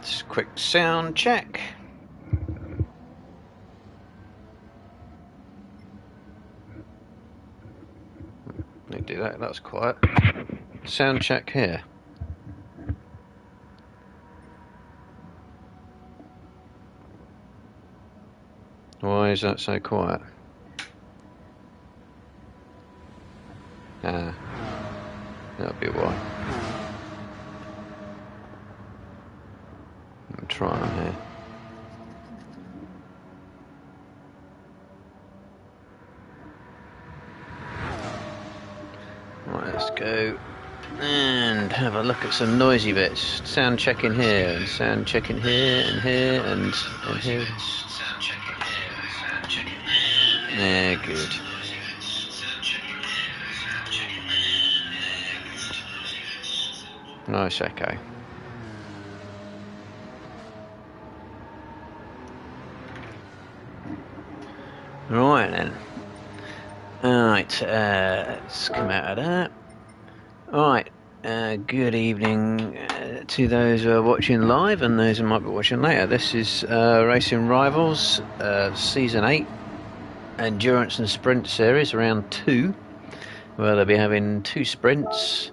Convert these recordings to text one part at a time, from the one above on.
Just a quick sound check. Let me do that. That's quiet. Sound check here. Why is that so quiet? That'll be why. I'm trying here. Right, let's go and have a look at some noisy bits. Sound checking here, and sound checking here, and here, and here. Yeah, good. Nice echo. Right then. Alright, let's come out of that. Alright, good evening to those who are watching live and those who might be watching later. This is Racing Rivals Season 8 Endurance and Sprint Series, round 2, where they'll be having 2 sprints,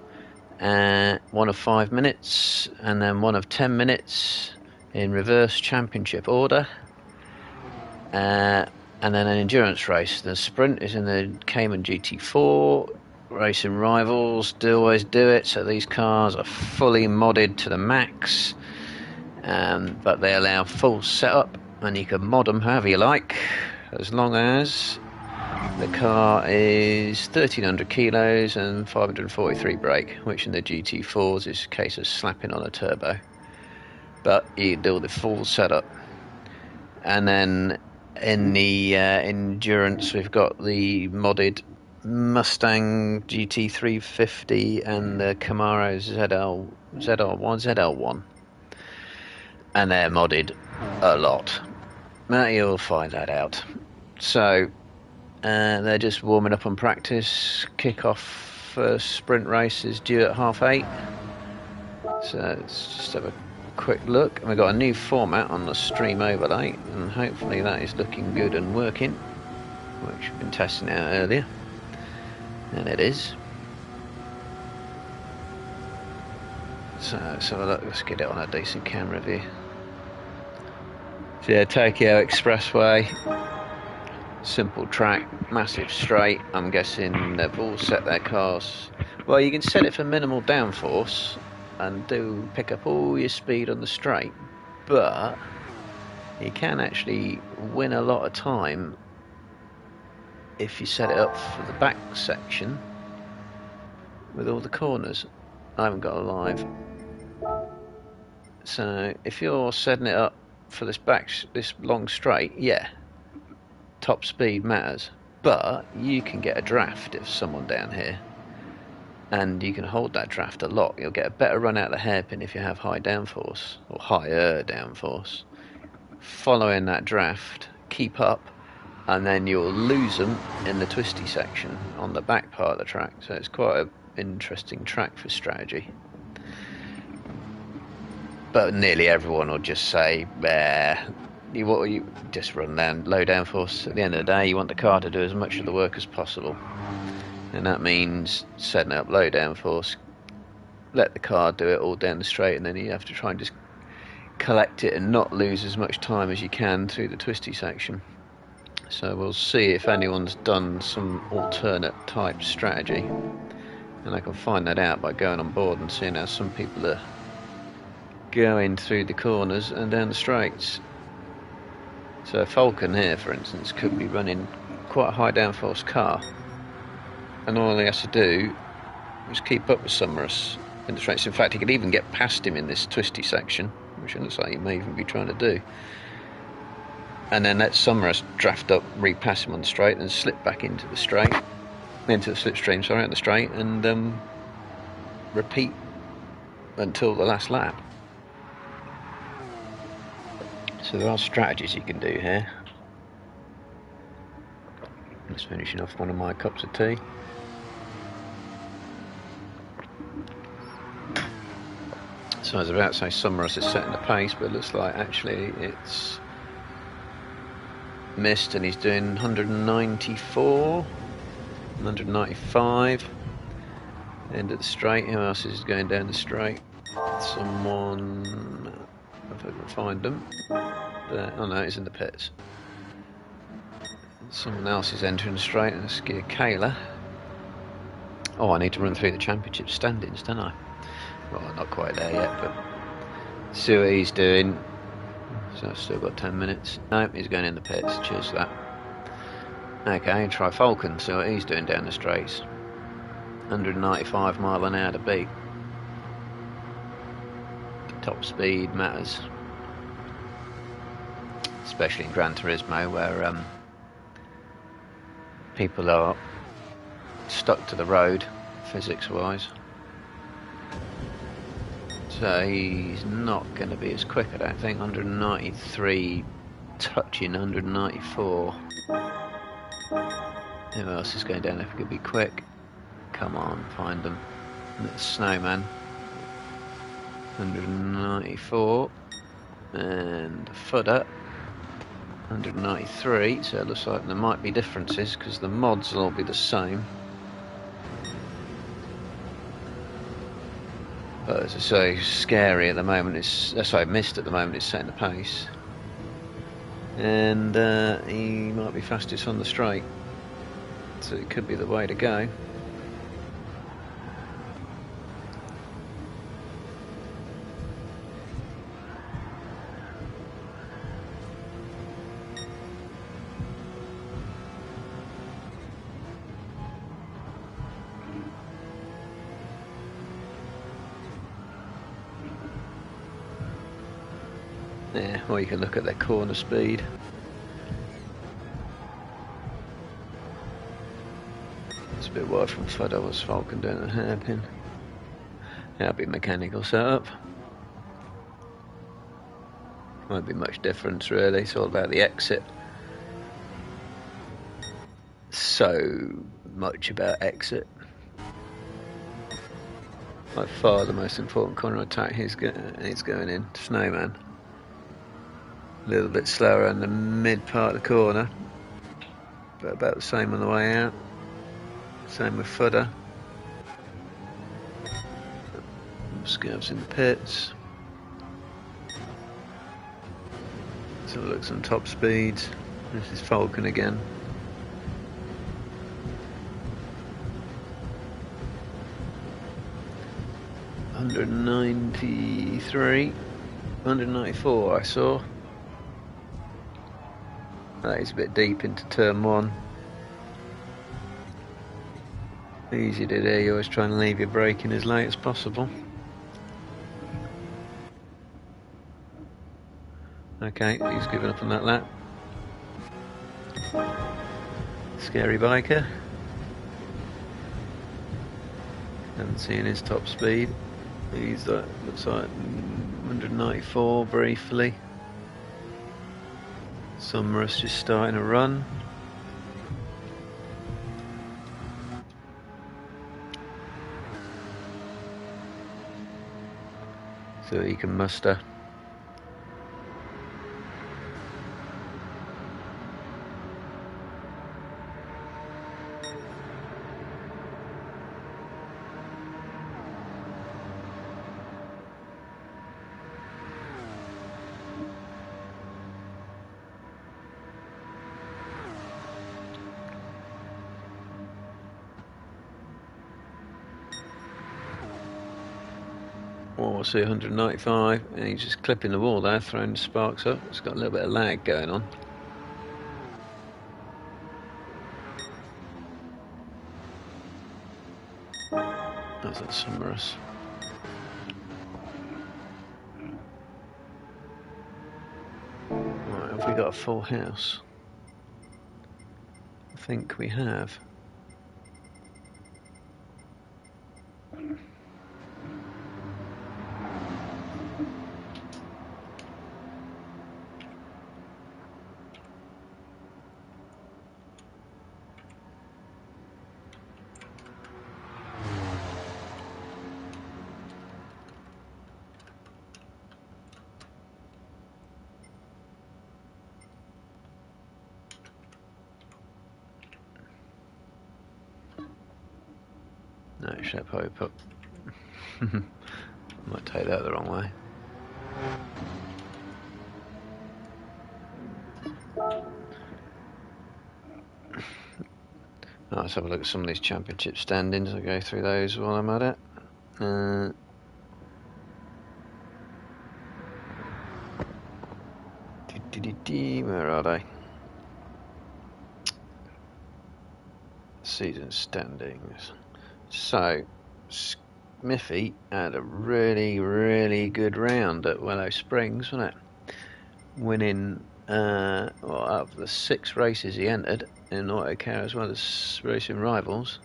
one of 5 minutes and then one of 10 minutes in reverse championship order. And then an endurance race. The sprint is in the Cayman GT4. Racing Rivals always do it, so these cars are fully modded to the max, but they allow full setup, and you can mod them however you like, as long as the car is 1300 kilos and 543 brake, which in the GT4s is a case of slapping on a turbo, but you can do the full setup. And then in the endurance, we've got the modded Mustang GT350 and the Camaro ZL1, and they're modded a lot. Now you'll find that out. So they're just warming up on practice. Kick-off first sprint race is due at 8:30. So let's just have a quick look. And we've got a new format on the stream overlay, and hopefully that is looking good and working, which we've been testing out earlier, and it is. So let's have a look. Let's get it on a decent camera view. So yeah, Tokyo Expressway, simple track, massive straight. I'm guessing they've all set their cars. Well, you can set it for minimal downforce and pick up all your speed on the straight, but you can actually win a lot of time if you set it up for the back section with all the corners. I haven't got a live, so if you're setting it up for this long straight, yeah, top speed matters, but you can get a draft if someone down here, and you can hold that draft a lot. You'll get a better run out of the hairpin if you have high downforce, or higher downforce. Following that draft, keep up, and then you'll lose them in the twisty section on the back part of the track. So it's quite an interesting track for strategy. But nearly everyone will just say, you just run down low downforce. At the end of the day, you want the car to do as much of the work as possible. And that means setting up low downforce, let the car do it all down the straight, and then you have to try and just collect it and not lose as much time as you can through the twisty section. So we'll see if anyone's done some alternate type strategy, and I can find that out by going on board and seeing how some people are going through the corners and down the straights. So Falcon here, for instance, could be running quite a high downforce car, and all he has to do is keep up with Summerus in the straights. In fact, he could even get past him in this twisty section, which it looks like he may even be trying to do, and then let Summerus draft up, repass him on the straight, and slip back into the slipstream, sorry, on the straight, and repeat until the last lap. So there are strategies you can do here. Just finishing off one of my cups of tea. So I was about to say Summerus is setting the pace, but it looks like actually it's missed and he's doing 194, 195. End of the straight. Who else is going down the straight? Someone, if I can find them. Oh no, he's in the pits. Someone else is entering the straight, and it's Kayla. Oh, I need to run through the championship standings, don't I? Well, not quite there yet, but see what he's doing. So I've still got 10 minutes. No, he's going in the pits. Cheers for that. Okay, try Falcon. See what he's doing down the straights. 195 mile an hour to beat. Top speed matters, especially in Gran Turismo, where people are stuck to the road physics-wise. So he's not going to be as quick, I don't think. 193, touching 194. Who else is going down if it could be quick? Come on, find them. It's Snowman. 194. And Footer. 193. So it looks like there might be differences because the mods will all be the same. But as I say, scary at the moment. It's missed at the moment. It's setting the pace, and he might be fastest on the straight, so it could be the way to go. Yeah, or you can look at their corner speed. It's a bit wide from Footer. Was Falcon doing a hairpin? That'll be mechanical setup. Won't be much difference really. It's all about the exit. So much about exit. By far the most important corner attack he's going in. Snowman. A little bit slower in the mid part of the corner, but about the same on the way out. Same with Footer. Scurvs in the pits. So look, some top speeds. This is Falcon again. $193, $194 I saw. That is a bit deep into turn one. Easy to do, you always try and leave your braking as late as possible. Okay, he's given up on that lap. Scary biker. Haven't seen his top speed. He's looks like 194 briefly. Summerus just starting a run. So he can muster. Oh, I see 195, and he's just clipping the wall there, throwing the sparks up. It's got a little bit of lag going on. That's that Summerus. Right, have we got a full house? I think we have. Actually, I probably put. I might take that the wrong way. Right, let's have a look at some of these championship standings. I'll go through those while I'm at it. Where are they? Season standings. So, Smithy had a really good round at Willow Springs, wasn't it? Winning out of the 6 races he entered in Autocar as well as Racing Rivals.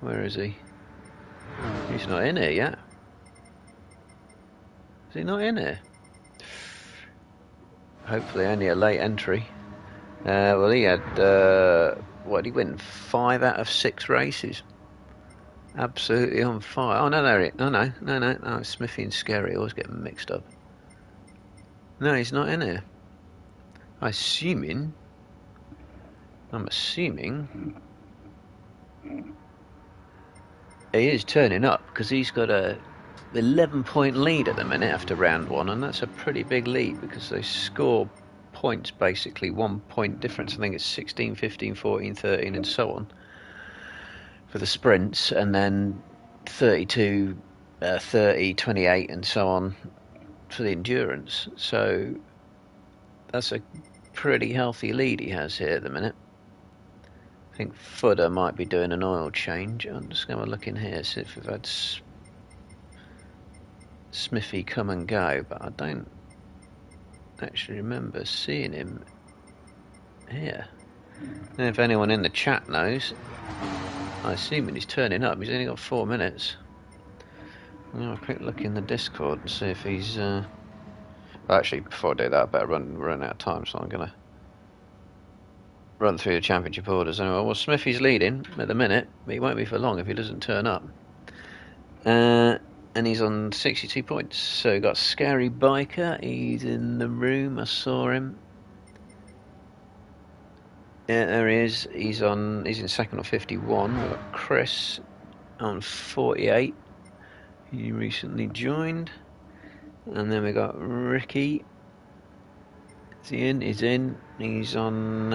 Where is he? He's not in here yet. Is he not in here? Hopefully only a late entry. Well, he had, what did he win? 5 out of 6 races. Absolutely on fire. Oh, no, no, Smithy and Scary always get mixed up. No, he's not in here. I'm assuming he is turning up because he's got a 11-point lead at the minute after round 1, and that's a pretty big lead because they score points basically 1 point difference. I think it's 16, 15, 14, 13 and so on for the sprints, and then 32, 30, 28 and so on for the endurance. So that's a pretty healthy lead he has here at the minute. I think Footer might be doing an oil change. I'm just going to look in here, see if we've had Smithy come and go, but I don't actually remember seeing him here. And if anyone in the chat knows, I assume he's turning up. He's only got 4 minutes. I'll have a quick look in the Discord and see if he's... Well, actually, before I do that, I better run out of time, so I'm going to run through the championship orders anyway. Well, Smithy's leading at the minute, but he won't be for long if he doesn't turn up. And he's on 62 points. So we've got Scary Biker. He's in the room. I saw him. Yeah, there he is. He's in second on 51. We've got Chris on 48. He recently joined. And then we got Ricky. Is he in? He's in. He's on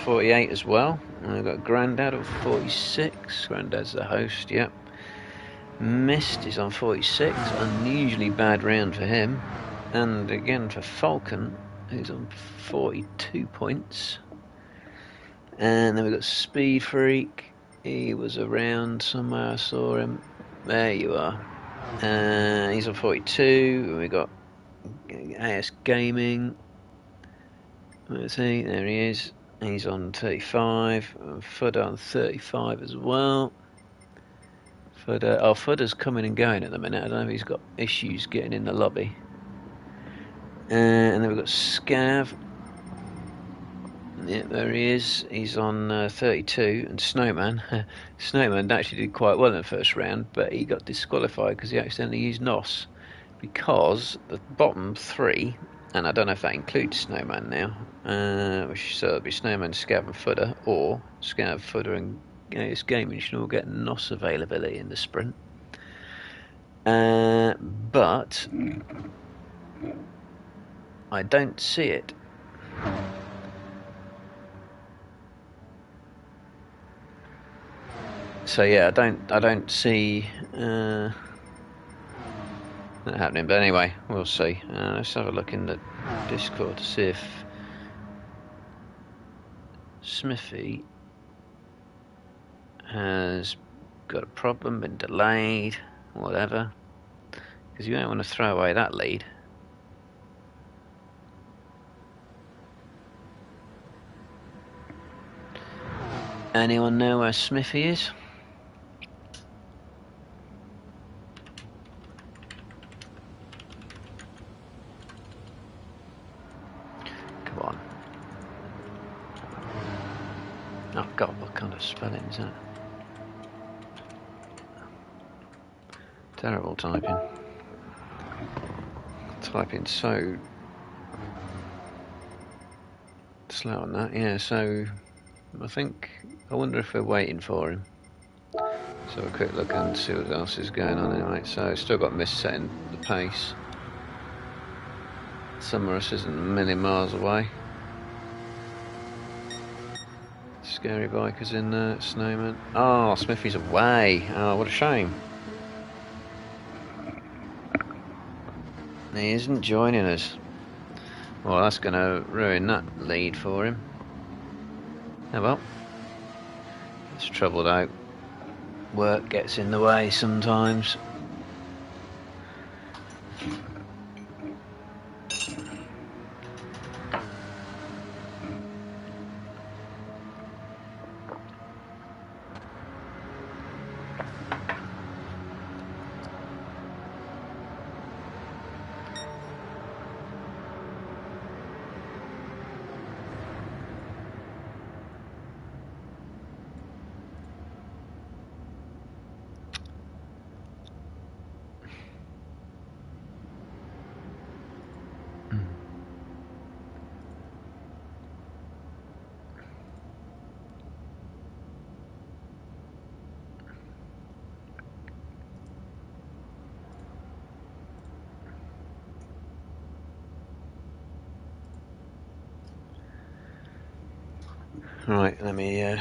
48 as well. And we've got Grandad on 46. Grandad's the host, yep. Mist is on 46. Unusually bad round for him. And again for Falcon, who's on 42 points. And then we've got Speed Freak. He was around somewhere. I saw him. There you are. He's on 42. And we've got AS Gaming. Let's see. There he is. He's on 35. Footer on 35 as well. Footer's coming and going at the minute. I don't know if he's got issues getting in the lobby. And then we've got Scav. Yeah, there he is. He's on 32. And Snowman. Snowman actually did quite well in the first round, but he got disqualified because he accidentally used NOS. Because the bottom 3, and I don't know if that includes Snowman now, which so it'll be Snowman, Scav and Footer, or Scav, Footer and AS Gaming should all get NOS availability in the sprint. But I don't see it. So yeah, I don't see that happening. But anyway, we'll see. Let's have a look in the Discord to see if Smithy has got a problem, been delayed, whatever. Because you don't want to throw away that lead. Anyone know where Smithy is? Come on. Oh God, what kind of spelling is that? Terrible typing. Typing so slow on that. Yeah, so I wonder if we're waiting for him. So a quick look and see what else is going on anyway. So still got Mist setting the pace. Summerus isn't a million miles away. Scary Bikers in there, Snowman. Oh, Smithy's away. Oh, what a shame. He isn't joining us. Well, that's going to ruin that lead for him. Oh well. It's troubled out. Work gets in the way sometimes. Right, let me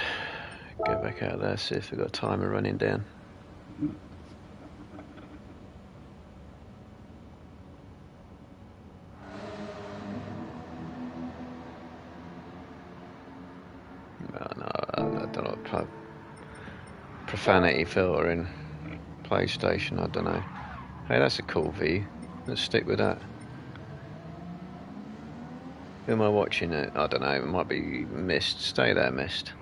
go back out there, see if we've got a timer running down. No, I don't know. Profanity filter in PlayStation, I don't know. Hey, that's a cool view. Let's stick with that. Who am I watching it? I don't know, it might be Mist. Stay there, Mist.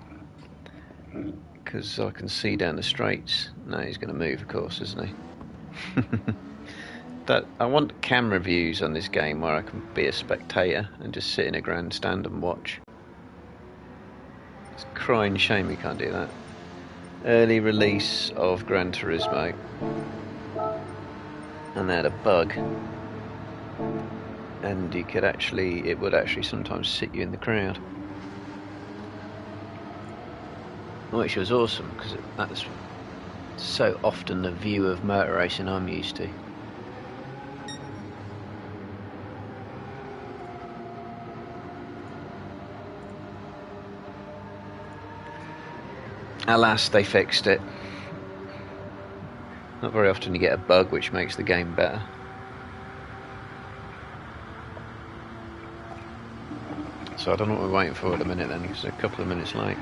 Because I can see down the straights. No, he's going to move, of course, isn't he? I want camera views on this game where I can be a spectator and just sit in a grandstand and watch. It's a crying shame we can't do that. Early release of Gran Turismo. And they had a bug. And you could it would actually sometimes sit you in the crowd. Which was awesome, because that's so often the view of motor racing I'm used to. Alas, they fixed it. Not very often you get a bug which makes the game better. So I don't know what we're waiting for at the minute then, because they're a couple of minutes late.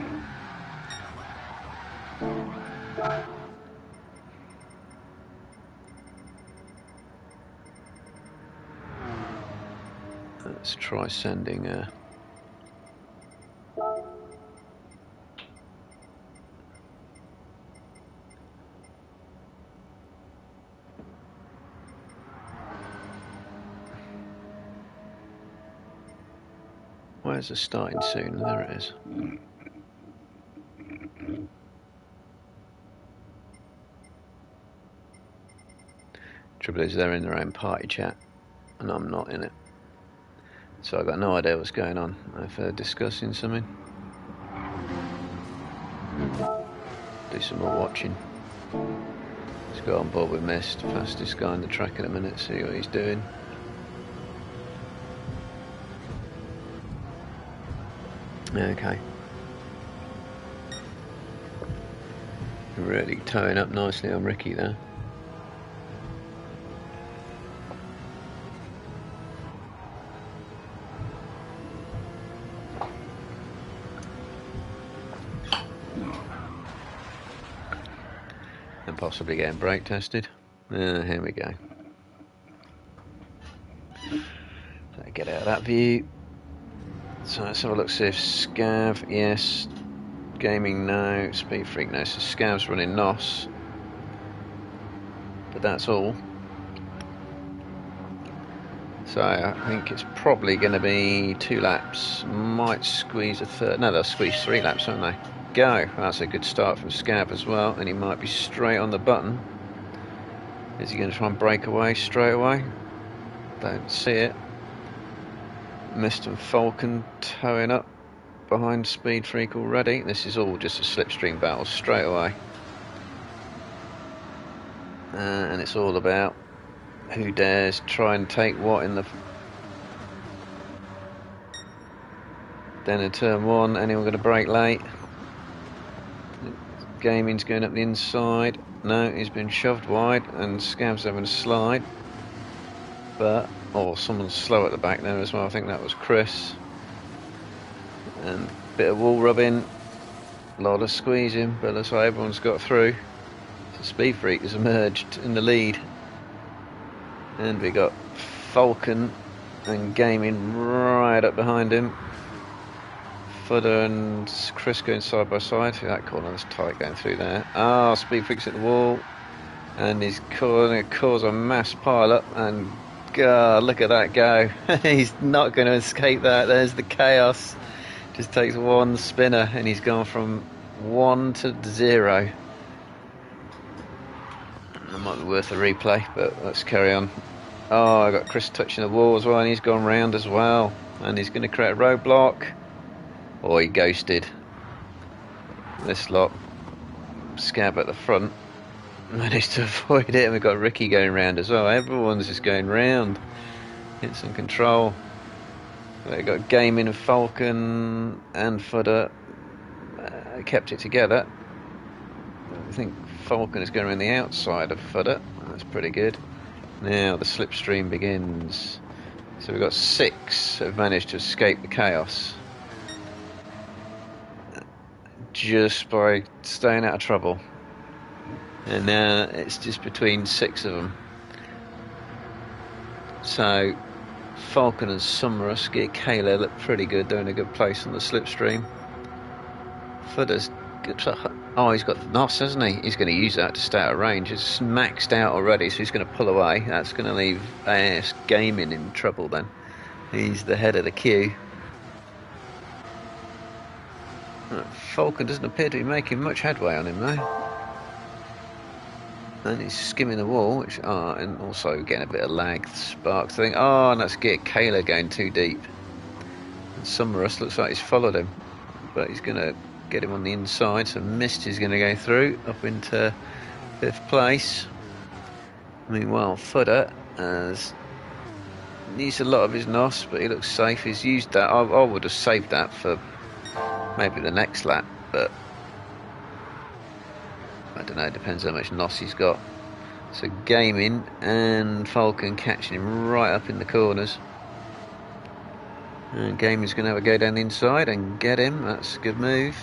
Let's try sending where's the starting soon? There it is. Trouble is they're in their own party chat and I'm not in it. So I've got no idea what's going on. If they're discussing something. Do some more watching. Let's go on board with Mist, fastest guy on the track in a minute, see what he's doing. Okay. Really towing up nicely on Ricky there. And possibly getting brake tested. Here we go. So get out of that view. So let's have a look, see if Scav, yes. Gaming, no. Speed Freak, no. So Scav's running NOS. But that's all. So I think it's probably going to be 2 laps. Might squeeze a third. No, they'll squeeze 3 laps, won't they? Go. That's a good start from Scav as well. And he might be straight on the button. Is he going to try and break away straight away? Don't see it. Mist and Falcon towing up behind Speed Freak already. This is all just a slipstream battle straight away. and it's all about who dares try and take what in the... Then in turn one, anyone going to brake late? Gaming's going up the inside. No, he's been shoved wide, and Scab's having a slide. But, oh, someone's slow at the back there as well. I think that was Chris. And a bit of wall rubbing, a lot of squeezing, but that's why everyone's got through. So Speed Freak has emerged in the lead. And we got Falcon and Gaming right up behind him. Footer and Chris going side by side. See that corner, that's tight going through there. Ah, Speed Freak's at the wall, and he's going to cause a mass pile up. And God, look at that go! He's not going to escape that. There's the chaos. Just takes one spinner, and he's gone from 1 to 0. That might be worth a replay, but let's carry on. Oh, I got Chris touching the wall as well, and he's gone round as well, and he's going to create a roadblock. Or he ghosted. This lot. Scab at the front. Managed to avoid it, and we've got Ricky going round as well. Everyone's just going round. Get some control. They've got Gaming and Falcon and Footer. Kept it together. I think Falcon is going around the outside of Footer. That's pretty good. Now the slipstream begins. So we've got 6 who have managed to escape the chaos. Just by staying out of trouble, and now it's just between 6 of them. So Falcon and Summerus, Kayla look pretty good. They're in a good place on the slipstream. Footer's good. Oh, he's got the NOS, hasn't he? He's going to use that to stay out of range. It's maxed out already, so he's going to pull away. That's going to leave AS Gaming in trouble then. He's the head of the queue. Falcon doesn't appear to be making much headway on him though, and he's skimming the wall, which and also getting a bit of lag. Sparks thing. Oh, and that's Kayla going too deep. And Summerus looks like he's followed him, but he's going to get him on the inside. So Mist is going to go through up into 5th place. Meanwhile, Footer needs a lot of his NOS, but he looks safe. He's used that. I would have saved that for maybe the next lap, but I don't know, it depends how much NOS he's got. So Gaming and Falcon catching him right up in the corners, and Gaming's going to have a go down the inside and get him. That's a good move,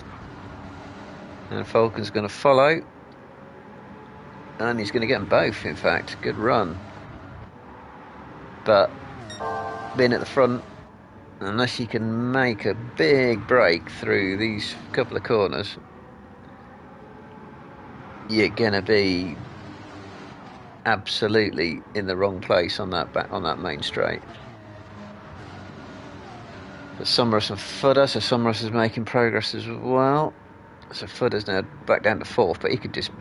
and Falcon's going to follow, and he's going to get them both. In fact, good run, but being at the front, unless you can make a big break through these couple of corners, you're gonna be absolutely in the wrong place on that main straight. But Summerus and Footer, so Summerus is making progress as well. So Footer's now back down to 4th, but he could just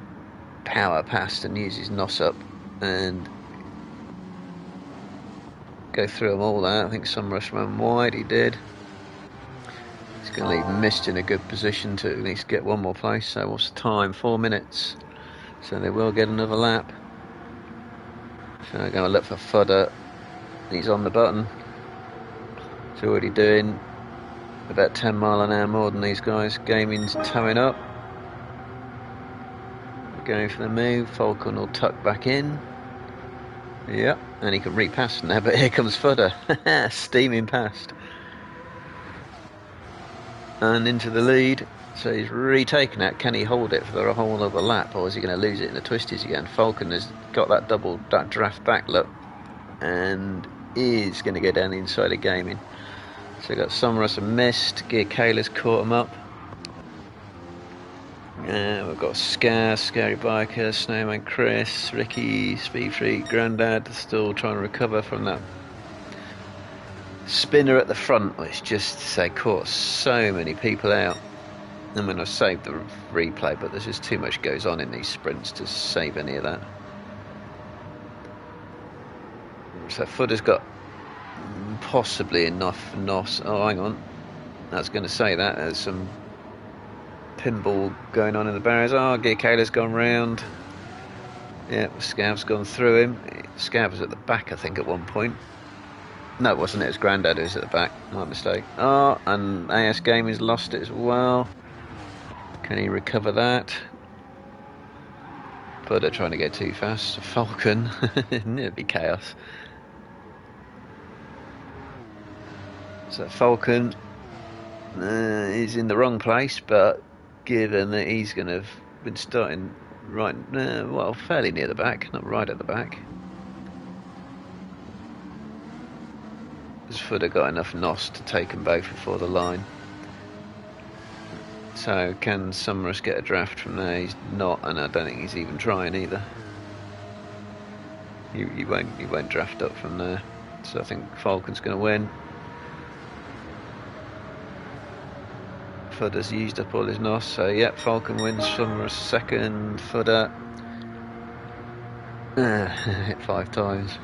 power past and use his NOS up and go through them all there. I think Summerus ran wide, he did. He's going to leave Mist in a good position to at least get one more place. So what's the time? 4 minutes. So they will get another lap. So I'm going to look for Footer. He's on the button. He's already doing about 10 mile an hour more than these guys. Gaming's towing up. Going for the move. Falcon will tuck back in. Yep, and he can repass now, but here comes Footer, steaming past. And into the lead, so he's retaken it. Can he hold it for a whole other lap, or is he going to lose it in the twisties again? Falcon has got that draft back look, and is going to go down the inside of Gaming. So we've got Summerus and Mist, Kayla's caught him up. We've got Scary Biker, Snowman Chris, Ricky, Speed Freak, Grandad still trying to recover from that spinner at the front, which just caught so many people out. I mean, I've saved the replay, but there's just too much goes on in these sprints to save any of that. So Footer's got possibly enough NOS. Oh, hang on. I was going to say that. There's some pinball going on in the barriers. Oh, Kayla's gone round. Yeah, Scav's gone through him. Scav was at the back, I think, at one point. No, it wasn't. It was Grandad who was at the back. My mistake. Oh, and AS Gaming's lost it as well. Can he recover that? Fudder trying to go too fast. Falcon. It'd be chaos. So Falcon is in the wrong place, but given that he's going to have been starting right, well, fairly near the back, not right at the back. Has Fudder got enough NOS to take them both before the line? So can Summerus get a draft from there? He's not, and I don't think he's even trying either. He won't draft up from there. So I think Falcon's going to win. Fudder's used up all his NOS, so yep, Falcon wins. Summerus second. Fudder hit 5 times.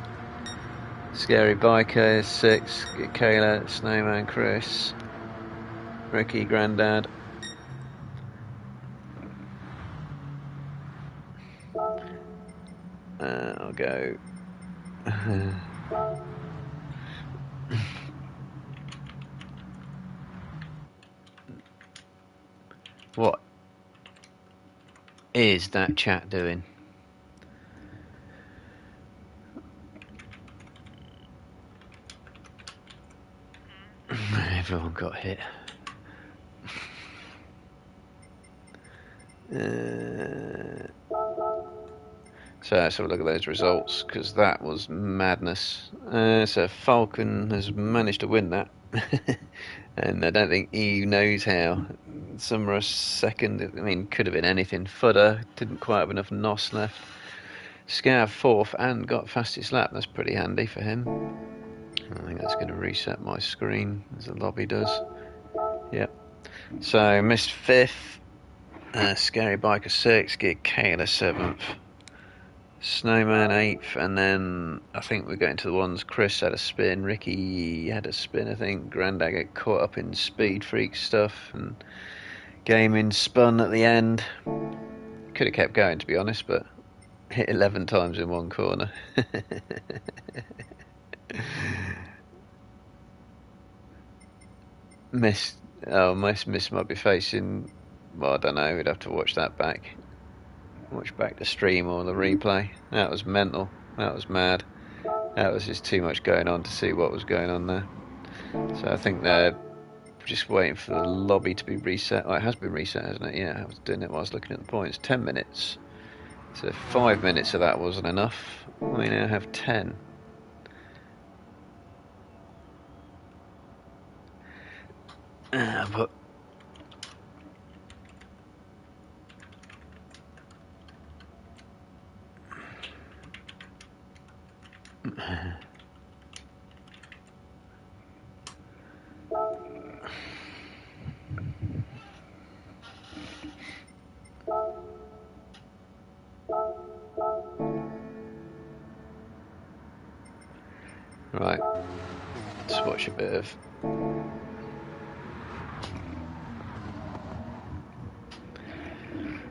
Scary Biker is 6. Kayla, Snowman, Chris, Ricky, Grandad. I'll go. What is that chat doing? Everyone got hit. So let's have a look at those results, because that was madness. So Falcon has managed to win that. And I don't think he knows how. Summerus second, I mean, could have been anything. Fudder didn't quite have enough NOS left. Scav fourth and got fastest lap. That's pretty handy for him. I think that's going to reset my screen, as the lobby does. Yep. So missed fifth. Scary Biker 6, get Kayla 7th. Snowman 8th, and then I think we're getting to the ones. Chris had a spin, Ricky had a spin, I think. Grandad got caught up in Speed Freak stuff, and Gaming spun at the end. Could have kept going, to be honest, but hit 11 times in one corner. Miss might be facing, well, I don't know, we'd have to watch that back. Watch back the stream or the replay. That was mental. That was mad. That was just too much going on to see what was going on there. So I think they're just waiting for the lobby to be reset. Oh, it has been reset, hasn't it? Yeah, I was doing it while I was looking at the points. 10 minutes. So 5 minutes of that wasn't enough. We now have 10. But right, let's watch a bit of.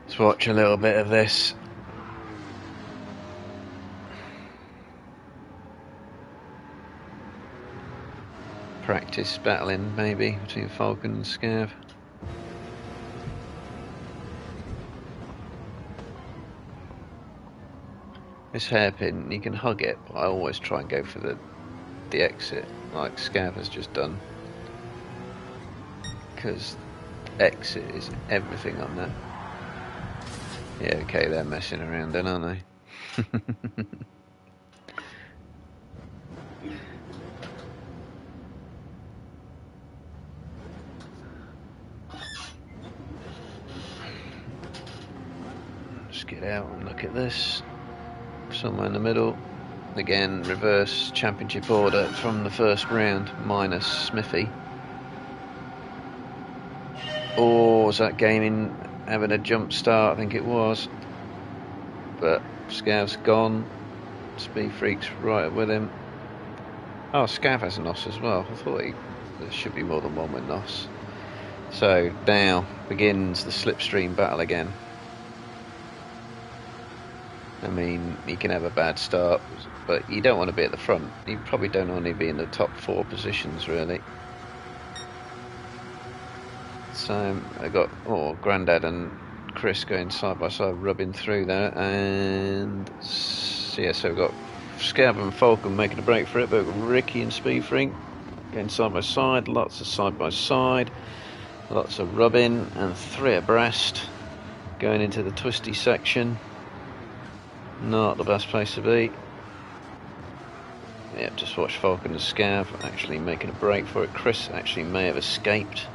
Let's watch a little bit of this. Practice battling, maybe, between Falcon and Scav. This hairpin, you can hug it, but I always try and go for the exit, like Scav has just done. Because exit is everything on that. Yeah, okay, they're messing around then, aren't they? Just get out and look at this. Somewhere in the middle. Again, reverse championship order from the first round, minus Smithy. Or was that Gaming having a jump start? I think it was. But Scav's gone. Speed Freak's right with him. Oh, Scav has a NOS as well. I thought there should be more than one with NOS. So now begins the slipstream battle again. I mean, you can have a bad start, but you don't want to be at the front. You probably don't want to be in the top 4 positions, really. So I got Grandad and Chris going side by side, rubbing through there, and yeah, so we've got Scav and Falcon making a break for it, but we've got Ricky and Speed Freak going side by side, lots of side by side, lots of rubbing, and 3 abreast going into the twisty section. Not the best place to be. Yeah, just watch Falcon and Scav actually making a break for it. Chris actually may have escaped.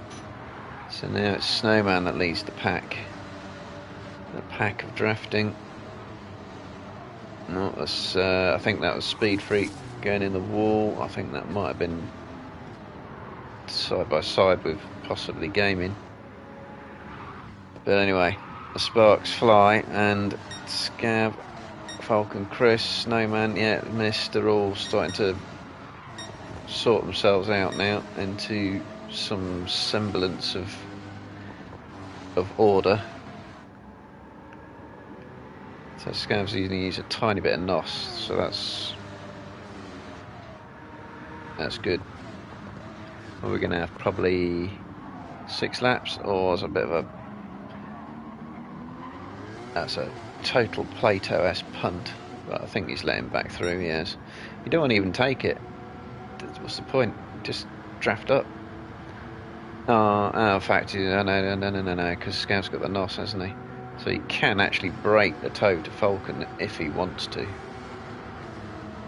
So now it's Snowman that leads the pack. The pack of drafting. No, that's, I think that was Speed Freak going in the wall. I think that might have been side by side with possibly Gaming. But anyway, the sparks fly, and Scav, Falcon, Chris, Snowman, yeah, missed. They're all starting to sort themselves out now into some semblance of order. So Scav's going to use a tiny bit of NOS, so that's good. Well, we're going to have probably 6 laps, or as a bit of that's a total Plato-esque punt, but I think he's letting back through. Yes, you don't want to even take it. What's the point? Just draft up. Oh, in fact, no, because Scav's got the NOS, hasn't he? So he can actually break the toe to Falcon if he wants to.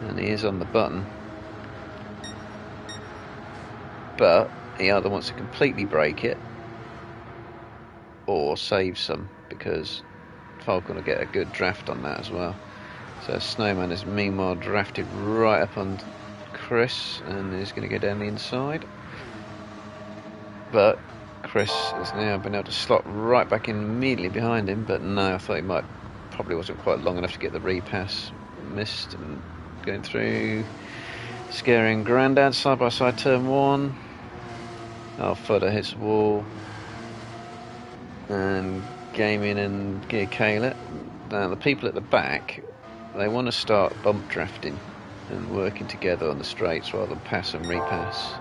And he is on the button. But he either wants to completely break it or save some, because Falcon will get a good draft on that as well. So Snowman is meanwhile drafted right up on Chris, and he's going to go down the inside. But Chris has now been able to slot right back in immediately behind him, but no, I thought he probably wasn't quite long enough to get the repass. Missed and going through, scaring Grandad side by side turn 1. Our footer hits the wall, and Gaming and Gear Kayla. Now the people at the back, they want to start bump drafting and working together on the straights rather than pass and repass.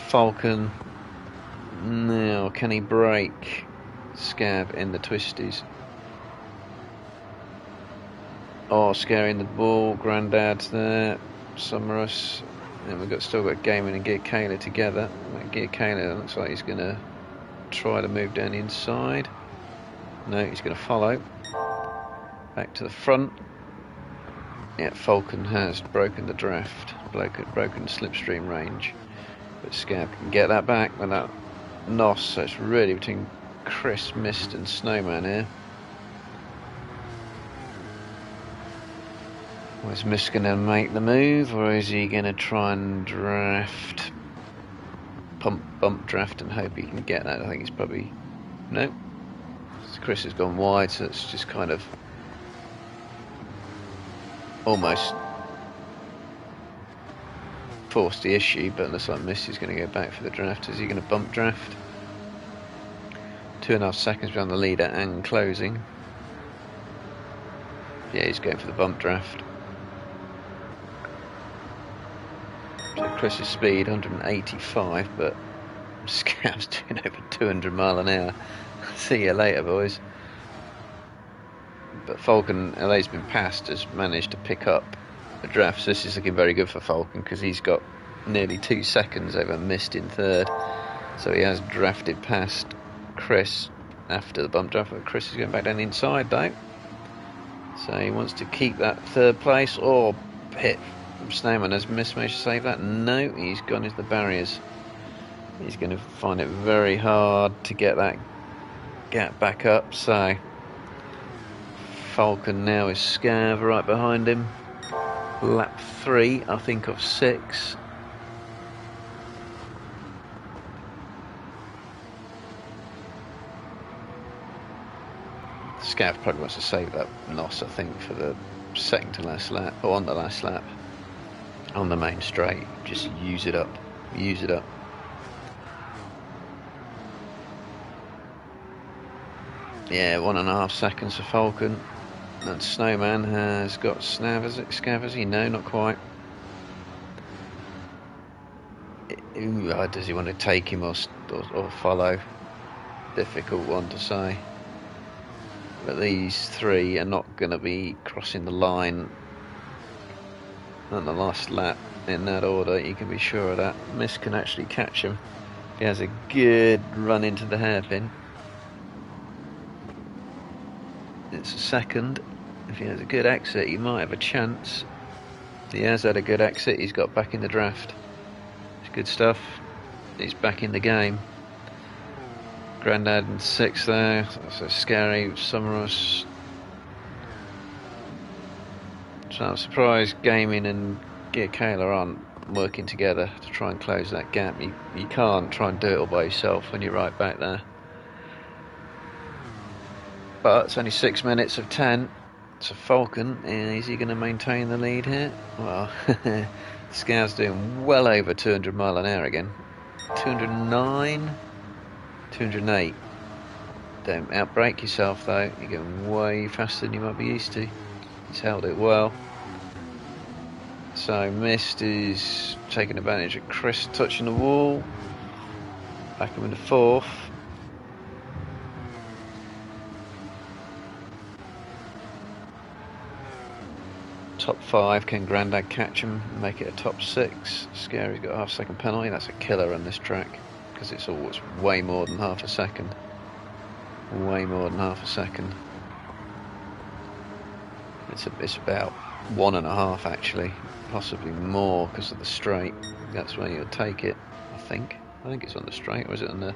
Falcon, now can he break Scav in the twisties? Oh, scaring the ball. Grandad's there, Summerus, and we've still got Gaming and Gear Kayla together. Gear Kayla looks like he's going to try to move down the inside. No, he's going to follow back to the front. Yeah, Falcon has broken the draft, broken slipstream range. But Scav can get that back with that NOS, so it's really between Chris, Mist and Snowman here. Well, is Mist going to make the move, or is he going to try and draft, bump draft and hope he can get that? I think he's probably, no. Chris has gone wide, so it's just kind of almost forced the issue, but it looks like Mist is going to go back for the draft. Is he going to bump draft? 2.5 seconds behind the leader and closing. Yeah, he's going for the bump draft. So Chris's speed 185, but Scav's doing over 200 mile an hour. See you later, boys. But Falcon, although he's been passed, has managed to pick up a draft. So this is looking very good for Falcon, because he's got nearly 2 seconds over Mist in third. So he has drafted past Chris after the bump draft, but Chris is going back down the inside though. So he wants to keep that third place, or hit Snowman. Has Mist managed to save that? No, he's gone into the barriers. He's going to find it very hard to get that gap back up. So Falcon now is Scav right behind him. Lap 3, I think, of 6. Scav probably wants to save that NOS, I think, for the second to last lap, or on the last lap, on the main straight. Just use it up. Use it up. Yeah, 1.5 seconds for Falcon. And Snowman has got Scavers. No, not quite. Ooh, does he want to take him or follow? Difficult one to say. But these three are not going to be crossing the line on the last lap in that order. You can be sure of that. Mist can actually catch him. He has a good run into the hairpin. It's a second. If he has a good exit, he might have a chance. He has had a good exit. He's got back in the draft. It's good stuff. He's back in the game. Grandad in 6th there. That's a scary Summerus. So I'm surprised Gaming and Gear Kayla aren't working together to try and close that gap. You can't try and do it all by yourself when you're right back there. But it's only 6 minutes of 10. So Falcon, is he going to maintain the lead here? Well, Scav's doing well over 200 mile an hour again. 209, 208. Don't outbrake yourself though. You're going way faster than you might be used to. He's held it well. So Mist is taking advantage of Chris touching the wall. Back him in the 4th. Top 5, can Grandad catch him and make it a top 6? Scary's got a half-second penalty. That's a killer on this track because it's always way more than half a second. Way more than half a second. It's about 1.5 actually, possibly more because of the straight. That's where you'll take it, I think. I think it's on the straight, or is it on the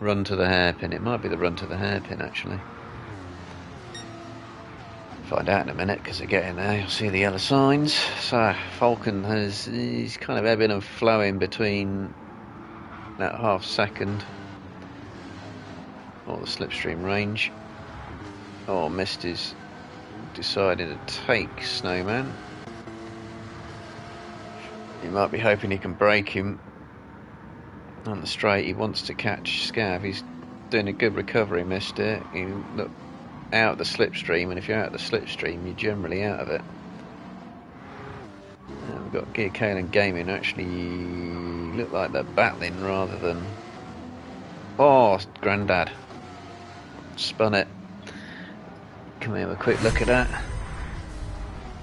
run to the hairpin? It might be the run to the hairpin actually. Find out in a minute because they're getting there. You'll see the yellow signs. So Falcon he's kind of ebbing and flowing between that half second or the slipstream range. Oh, Mist is deciding to take Snowman. He might be hoping he can break him on the straight. He wants to catch Scav. He's doing a good recovery, Mist it. You look out of the slipstream, and if you're out of the slipstream, you're generally out of it. We've got Gear Kayla Gaming actually look like they're battling rather than. Oh, Grandad spun it. Come here, have a quick look at that.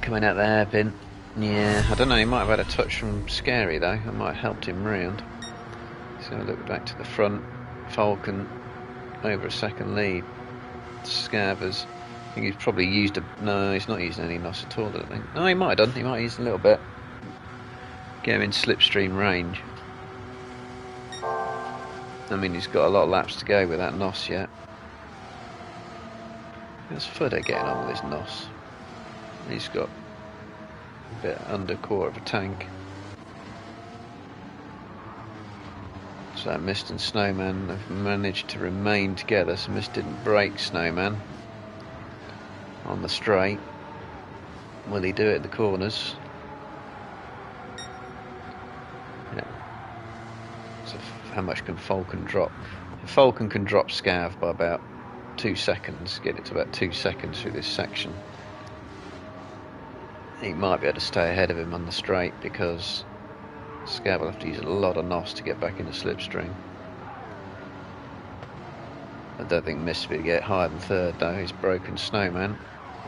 Coming out the hairpin. Yeah, I don't know, he might have had a touch from Scary though. That might have helped him round. So look back to the front. Falcon over a second lead. Scavers. I think he's probably used a. No, he's not using any NOS at all, I don't think. No, he might have done. He might have used a little bit. Get him in slipstream range. I mean, he's got a lot of laps to go with that NOS yet. How's Fudder getting on with his NOS? He's got a bit under quarter of a tank. So Mist and Snowman have managed to remain together, so Mist didn't break Snowman on the straight. Will he do it at the corners? Yeah. So how much can Falcon drop? Falcon can drop Scav by about 2 seconds, get it to about 2 seconds through this section. He might be able to stay ahead of him on the straight because Scav will have to use a lot of NOS to get back in the slipstream. I don't think Mist will get higher than 3rd though. He's broken Snowman,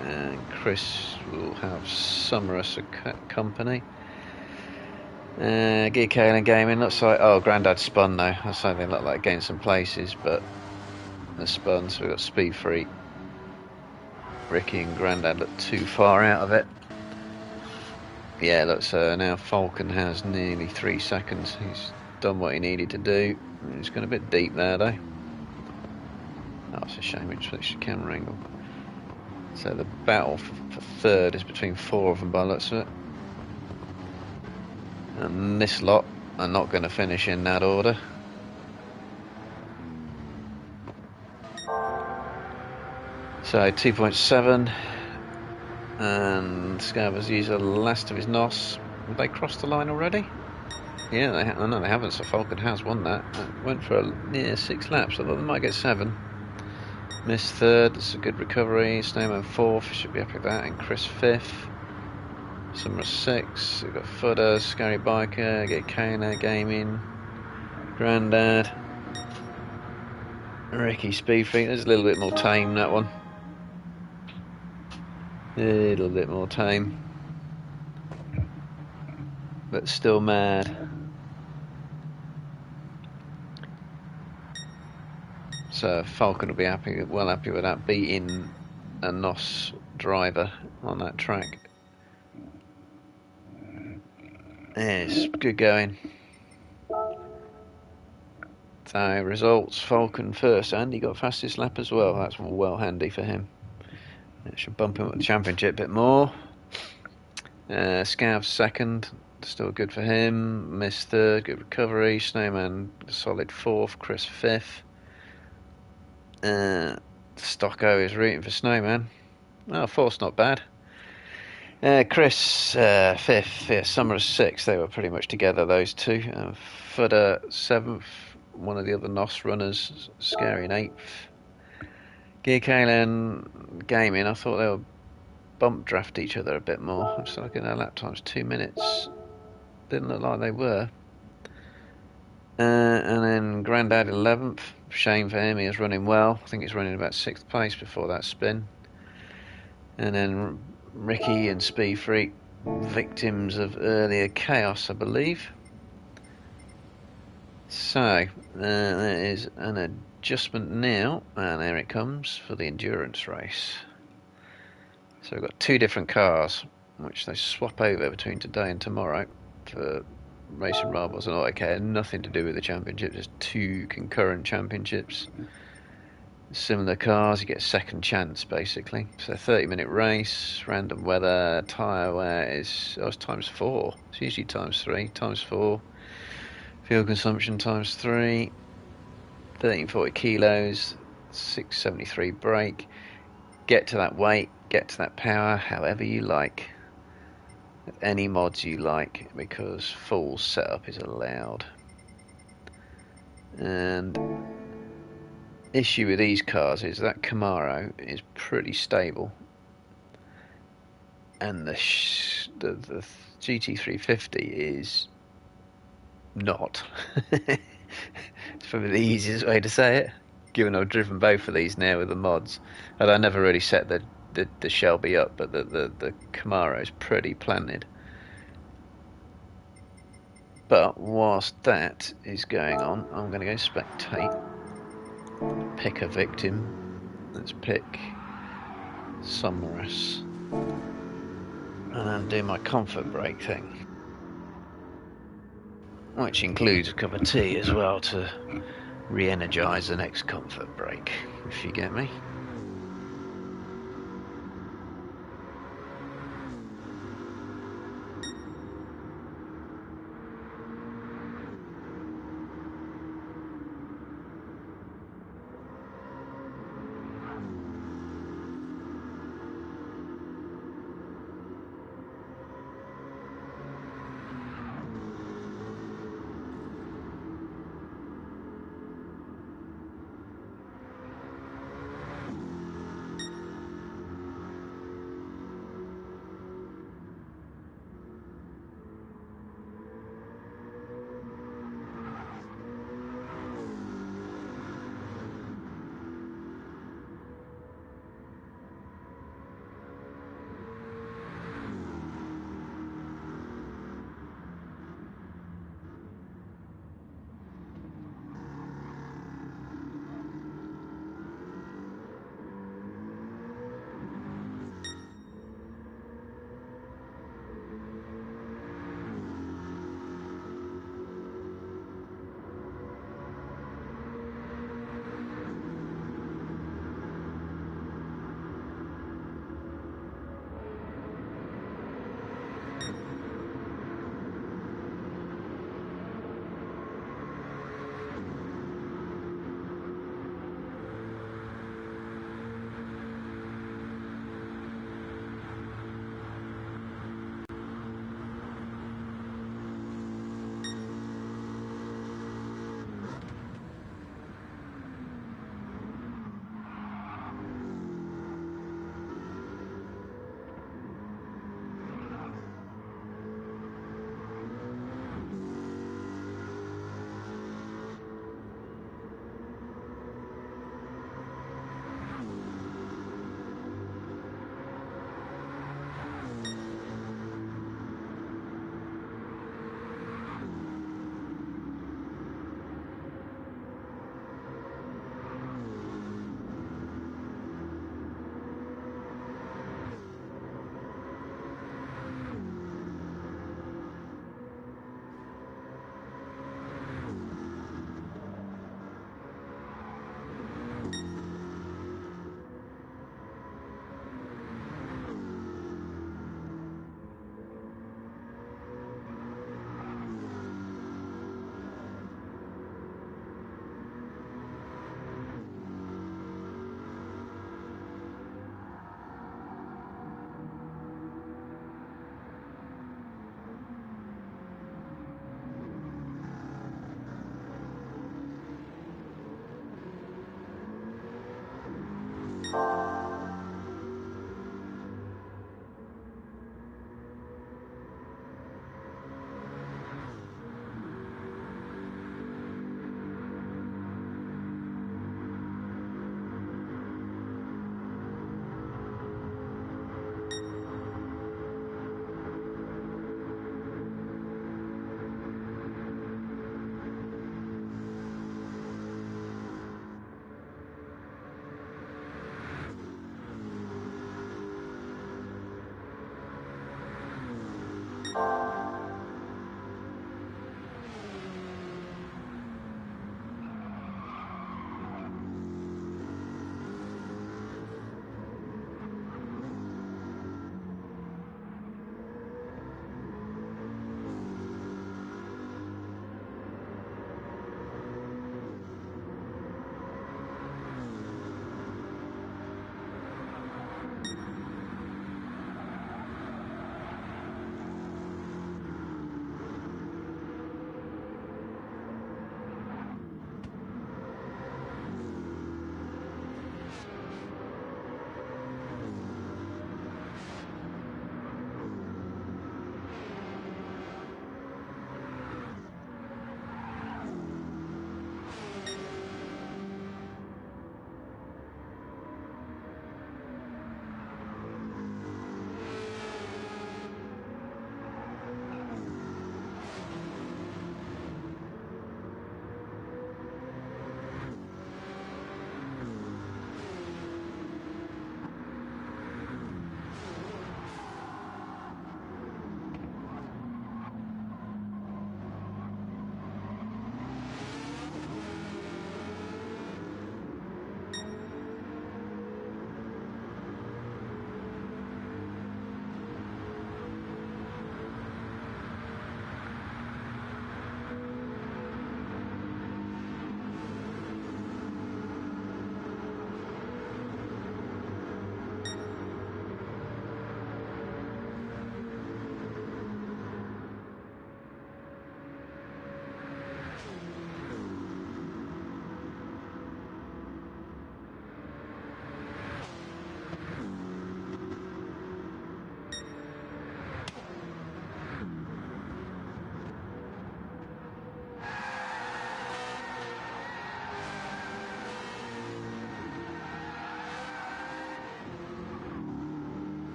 and Chris will have Summerus company. Gear Kayla Gaming looks like, oh, Grandad spun though. I say they look like getting some places, but they're spun. So we've got Speed Freak. Ricky and Grandad look too far out of it. Yeah, looks now Falcon has nearly 3 seconds. He's done what he needed to do. He's gone a bit deep there though. Oh, it's a shame it switched the camera angle. So the battle for 3rd is between 4 of them by the looks of it. And this lot are not going to finish in that order. So 2.7. And Scav used the last of his NOS. Have they crossed the line already? Yeah, no, they haven't. So Falcon has won that. It went for near 6 laps. I thought they might get 7. Miss third, that's a good recovery. Snowman fourth, should be happy with that. And Chris fifth. Summer sixth. We've got Footer, Scary Biker, Get Kana Gaming, Grandad, Ricky Speedfreak. There's a little bit more tame, that one. A little bit more tame. But still mad. So Falcon will be happy, well happy with that, beating a NOS driver on that track. It's good going. So results, Falcon first, and he got fastest lap as well. That's well handy for him. It should bump him up the championship a bit more. Scav second, still good for him. Miss third, good recovery. Snowman solid fourth. Chris fifth. Stocko is rooting for Snowman. Oh, fourth's not bad. Chris fifth. Yeah, Summer sixth. They were pretty much together, those two. Footer seventh. One of the other NOS runners, Scary in eighth. Gear Kalen Gaming, I thought they would bump draft each other a bit more. I'm just looking at their lap times, 2 minutes. Didn't look like they were. And then Grandad 11th. Shame for him, he was running well. I think he's running about 6th place before that spin. And then Ricky and Speed Freak, victims of earlier chaos, I believe. So, there is an adjustment now, and there it comes for the endurance race. So we've got two different cars, which they swap over between today and tomorrow for racing Marbles and AutoCare. Nothing to do with the championship, just two concurrent championships. Similar cars, you get a second chance basically. So 30-minute race, random weather, tyre wear is it's times 4. It's usually times 3, times 4. Fuel consumption times 3. 1340 kilos, 673 brake. Get to that weight, get to that power, however you like. Any mods you like, because full setup is allowed. And issue with these cars is that Camaro is pretty stable, and the GT350 is not. It's probably the easiest way to say it, given I've driven both of these now with the mods, and I never really set the Shelby up, but the Camaro is pretty planted. But whilst that is going on, I'm going to go spectate, pick a victim. Let's pick Somorous, and then do my comfort break thing, which includes a cup of tea as well to re-energise the next comfort break, if you get me.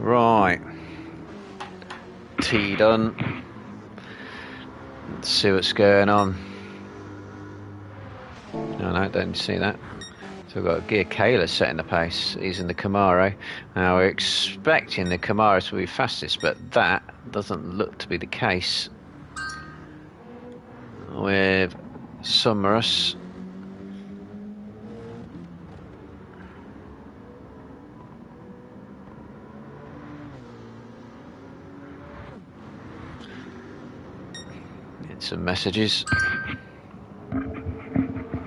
Right. T done. Let's see what's going on. No, don't see that. So we've got Gear Kayla setting the pace. He's in the Camaro. Now we're expecting the Camaro to be fastest, but that doesn't look to be the case with Summerus. Get some messages.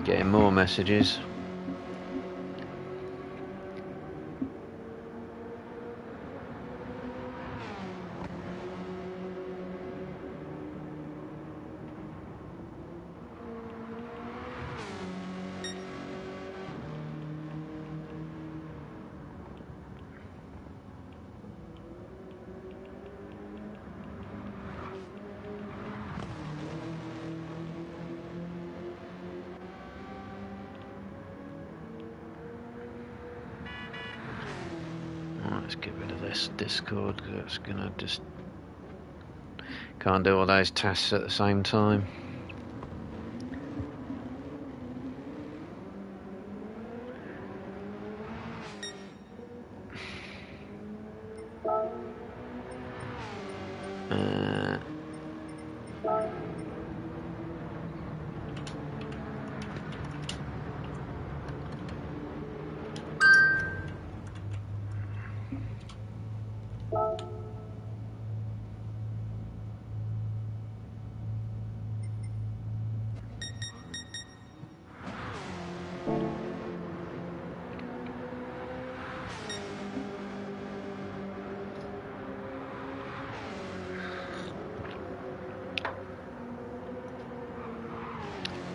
Getting more messages. Let's get rid of this Discord because that's gonna just can't do all those tasks at the same time.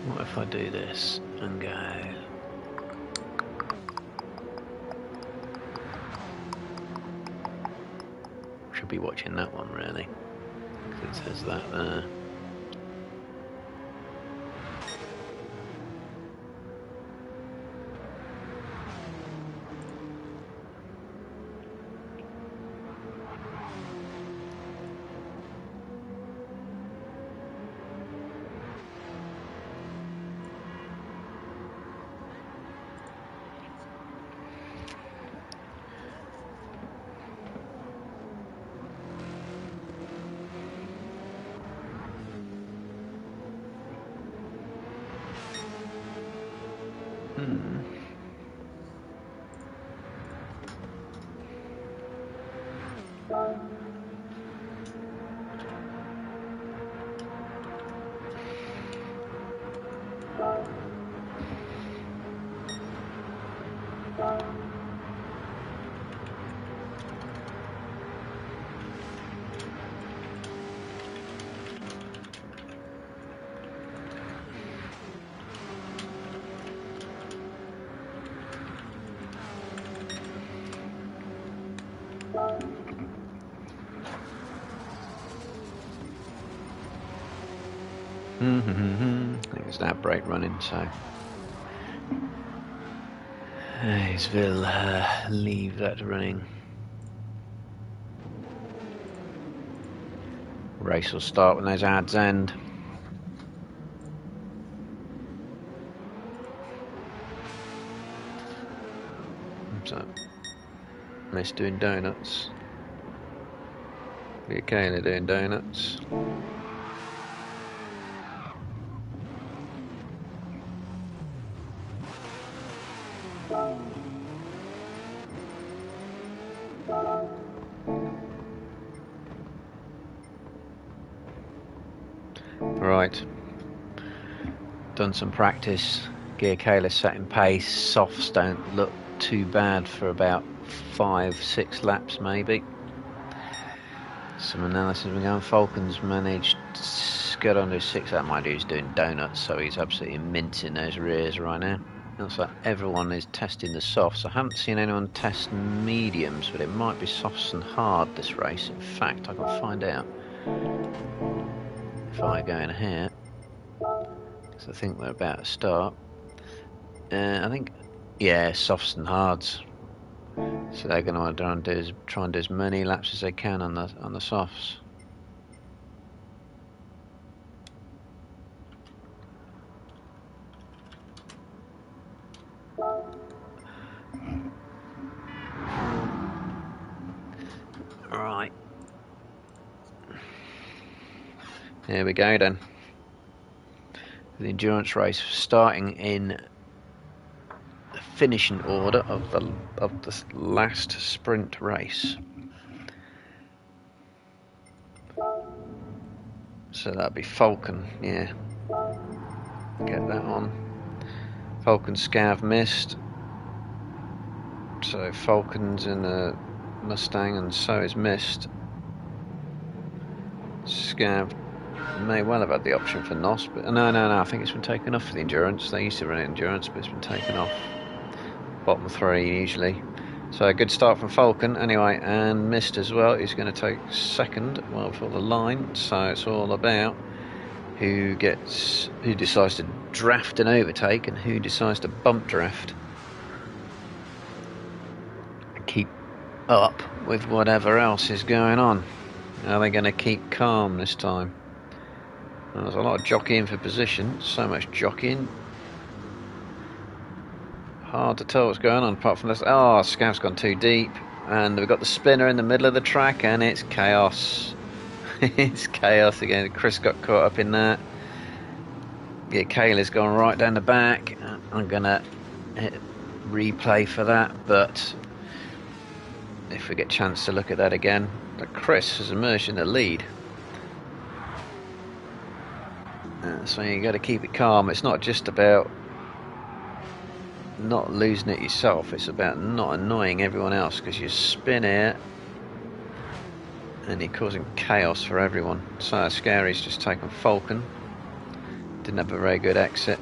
What if I do this and go... Should be watching that one really, because it says that there. There's that brake running, so we'll leave that running. Race will start when those ads end. So, Miss doing donuts. Be Kayla doing donuts. Right, done some practice. Gear Kayla setting pace. Softs don't look too bad for about 5-6 laps maybe. Some analysis we're going. Falcon's managed to get under 6. That mind you, he's doing donuts, so he's absolutely mincing those rears right now. Looks like everyone is testing the softs. I haven't seen anyone test mediums, but it might be softs and hard this race. In fact, I can find out if I go in here, because I think we're about to start. I think, yeah, softs and hards. So they're going to try and do as many laps as they can on the softs. Right. Here we go then. The endurance race starting in the finishing order of the last sprint race. So that'd be Falcon, yeah. Get that on. Falcon Scav missed. So Falcon's in the Mustang and so is missed. Scav may well have had the option for NOS, but no, I think it's been taken off for the endurance. They used to run endurance, but it's been taken off. Bottom 3 usually. So a good start from Falcon anyway, and missed as well. He's going to take second, well, for the line. So it's all about who decides to draft and overtake, and who decides to bump draft. Keep up with whatever else is going on. Are they going to keep calm this time? Well, there's a lot of jockeying for position, so much jockeying. Hard to tell what's going on apart from this. Oh, Scav's gone too deep, and we've got the spinner in the middle of the track, and it's chaos. It's chaos again. Chris got caught up in that. Yeah, Kayla's gone right down the back. I'm gonna hit replay for that, but if we get a chance to look at that again, Chris has emerged in the lead. So you got to keep it calm. It's not just about not losing it yourself, it's about not annoying everyone else, because you spin here and you're causing chaos for everyone. So Scary's just taken Falcon, Didn't have a very good exit.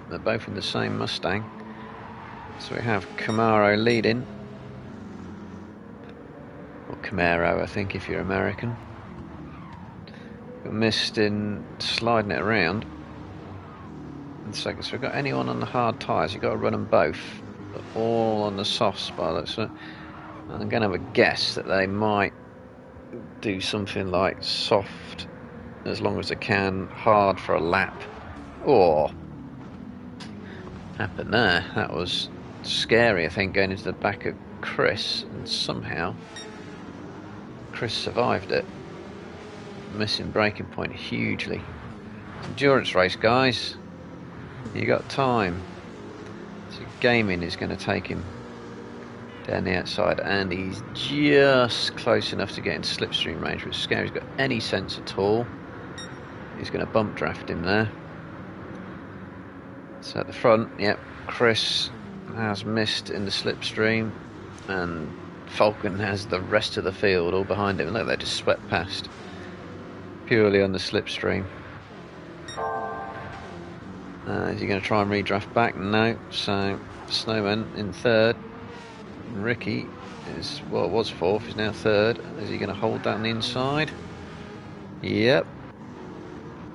They're both in the same Mustang. So we have Camaro leading. Or Camaro, I think, if you're American. Got Mist in sliding it around. In seconds. So we've got anyone on the hard tyres, you've got to run them both. They're all on the softs by the looks of it. And I'm going to have a guess that they might do something like soft as long as they can, hard for a lap. Or happened there. That was scary, I think, going into the back of Chris, and somehow Chris survived it. Missing braking point hugely. Endurance race, guys. You got time. So Gaming is going to take him down the outside, and he's just close enough to get into slipstream range, which is scary. He's got any sense at all. He's going to bump draft him there. So at the front, yep, Chris has Missed in the slipstream, and Falcon has the rest of the field all behind him. Look, they just swept past purely on the slipstream. Is he going to try and redraft back? No. So Snowman in third. Ricky is, well, it was fourth, he's now third. Is he going to hold that on the inside? Yep.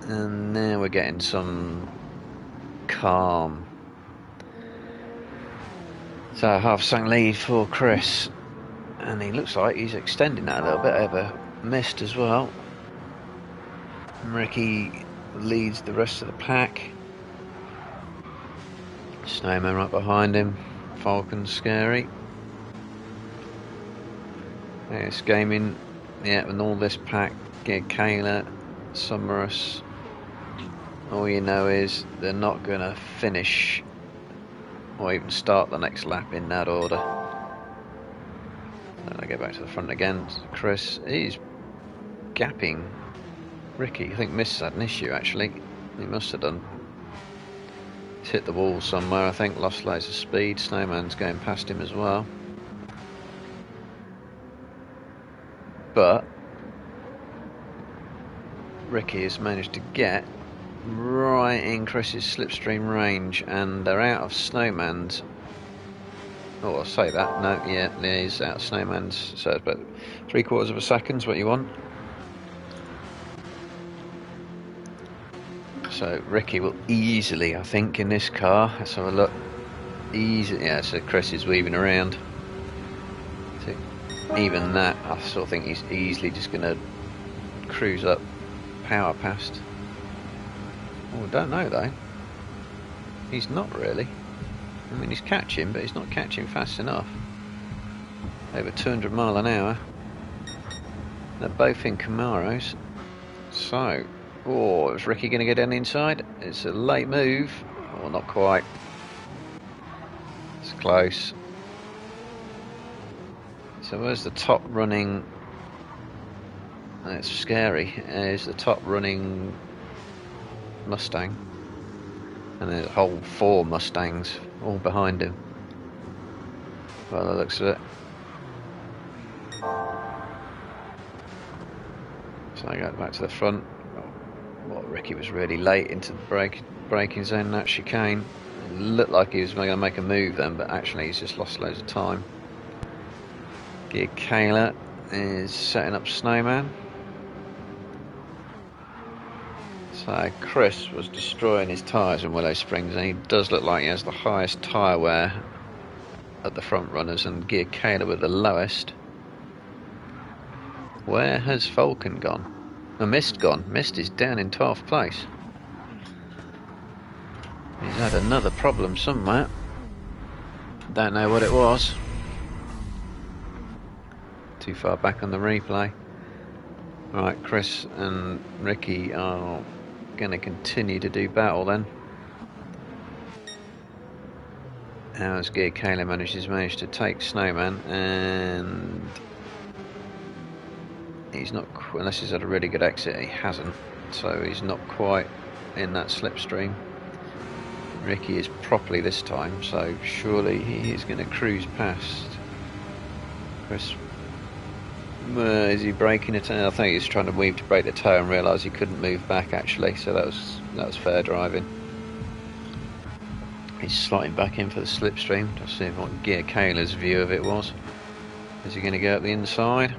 And now we're getting some calm. So half second lead for Chris, and he looks like he's extending that a little bit over Mist as well. Ricky leads the rest of the pack. Snowman right behind him. Falcon scary. There's Gaming, yeah, and all this pack. Get Kayla, Summerus. All you know is they're not going to finish or even start the next lap in that order. Then I go back to the front again. Chris, he's gapping Ricky. I think Miss had an issue actually. He must have done. He's hit the wall somewhere, I think, lost loads of speed. Snowman's going past him as well. But Ricky has managed to get right in Chris's slipstream range, and they're out of Snowman's. Oh, I'll say that. No, yeah, he's out of Snowman's. So it's about 3/4 of a second's what you want. So Ricky will easily, I think, in this car. Let's have a look. Easy, yeah. So Chris is weaving around. So even that, I sort of think he's easily just going to cruise up, power past. Oh, I don't know though. He's not really. I mean, he's catching, but he's not catching fast enough. Over 200 mile an hour. They're both in Camaros. So, oh, is Ricky going to get down the inside? It's a late move. Oh, not quite. It's close. So where's the top running? That's scary. There's the top running Mustang, and there's a whole 4 Mustangs all behind him. By the looks of it. So I go back to the front. Well, Ricky was really late into the braking zone in that chicane. It looked like he was going to make a move then, but actually he's just lost loads of time. Gear Kayla is setting up Snowman. So Chris was destroying his tyres in Willow Springs, and he does look like he has the highest tyre wear at the front runners, and Gear Kayla with the lowest. Where has Falcon gone? The Mist gone. Mist is down in 12th place. He's had another problem somewhere. Don't know what it was. Too far back on the replay. Right, Chris and Ricky are going to continue to do battle then. How has Gear Kayla managed to take Snowman, and he's not, unless he's had a really good exit, he hasn't, so he's not quite in that slipstream. Ricky is properly this time, so surely he is going to cruise past Chris. Is he braking it? I think he's trying to weave to break the toe and realised he couldn't move back actually, so that was fair driving. He's slotting back in for the slipstream. Let's see what Gear Kayla's view of it was. Is he going to go up the inside?